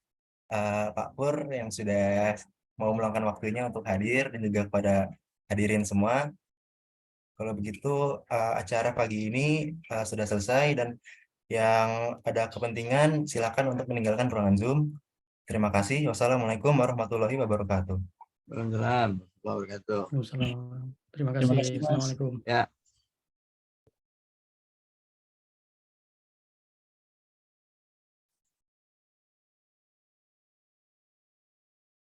Pak Pur yang sudah mau meluangkan waktunya untuk hadir, dan juga kepada hadirin semua. Kalau begitu acara pagi ini sudah selesai, dan yang ada kepentingan silakan untuk meninggalkan ruangan Zoom. Terima kasih. Wassalamualaikum warahmatullahi wabarakatuh. Waalaikumsalam warahmatullahi wabarakatuh. Waalaikumsalam. Terima Terima kasih. kasih, Mas. Assalamualaikum. Ya.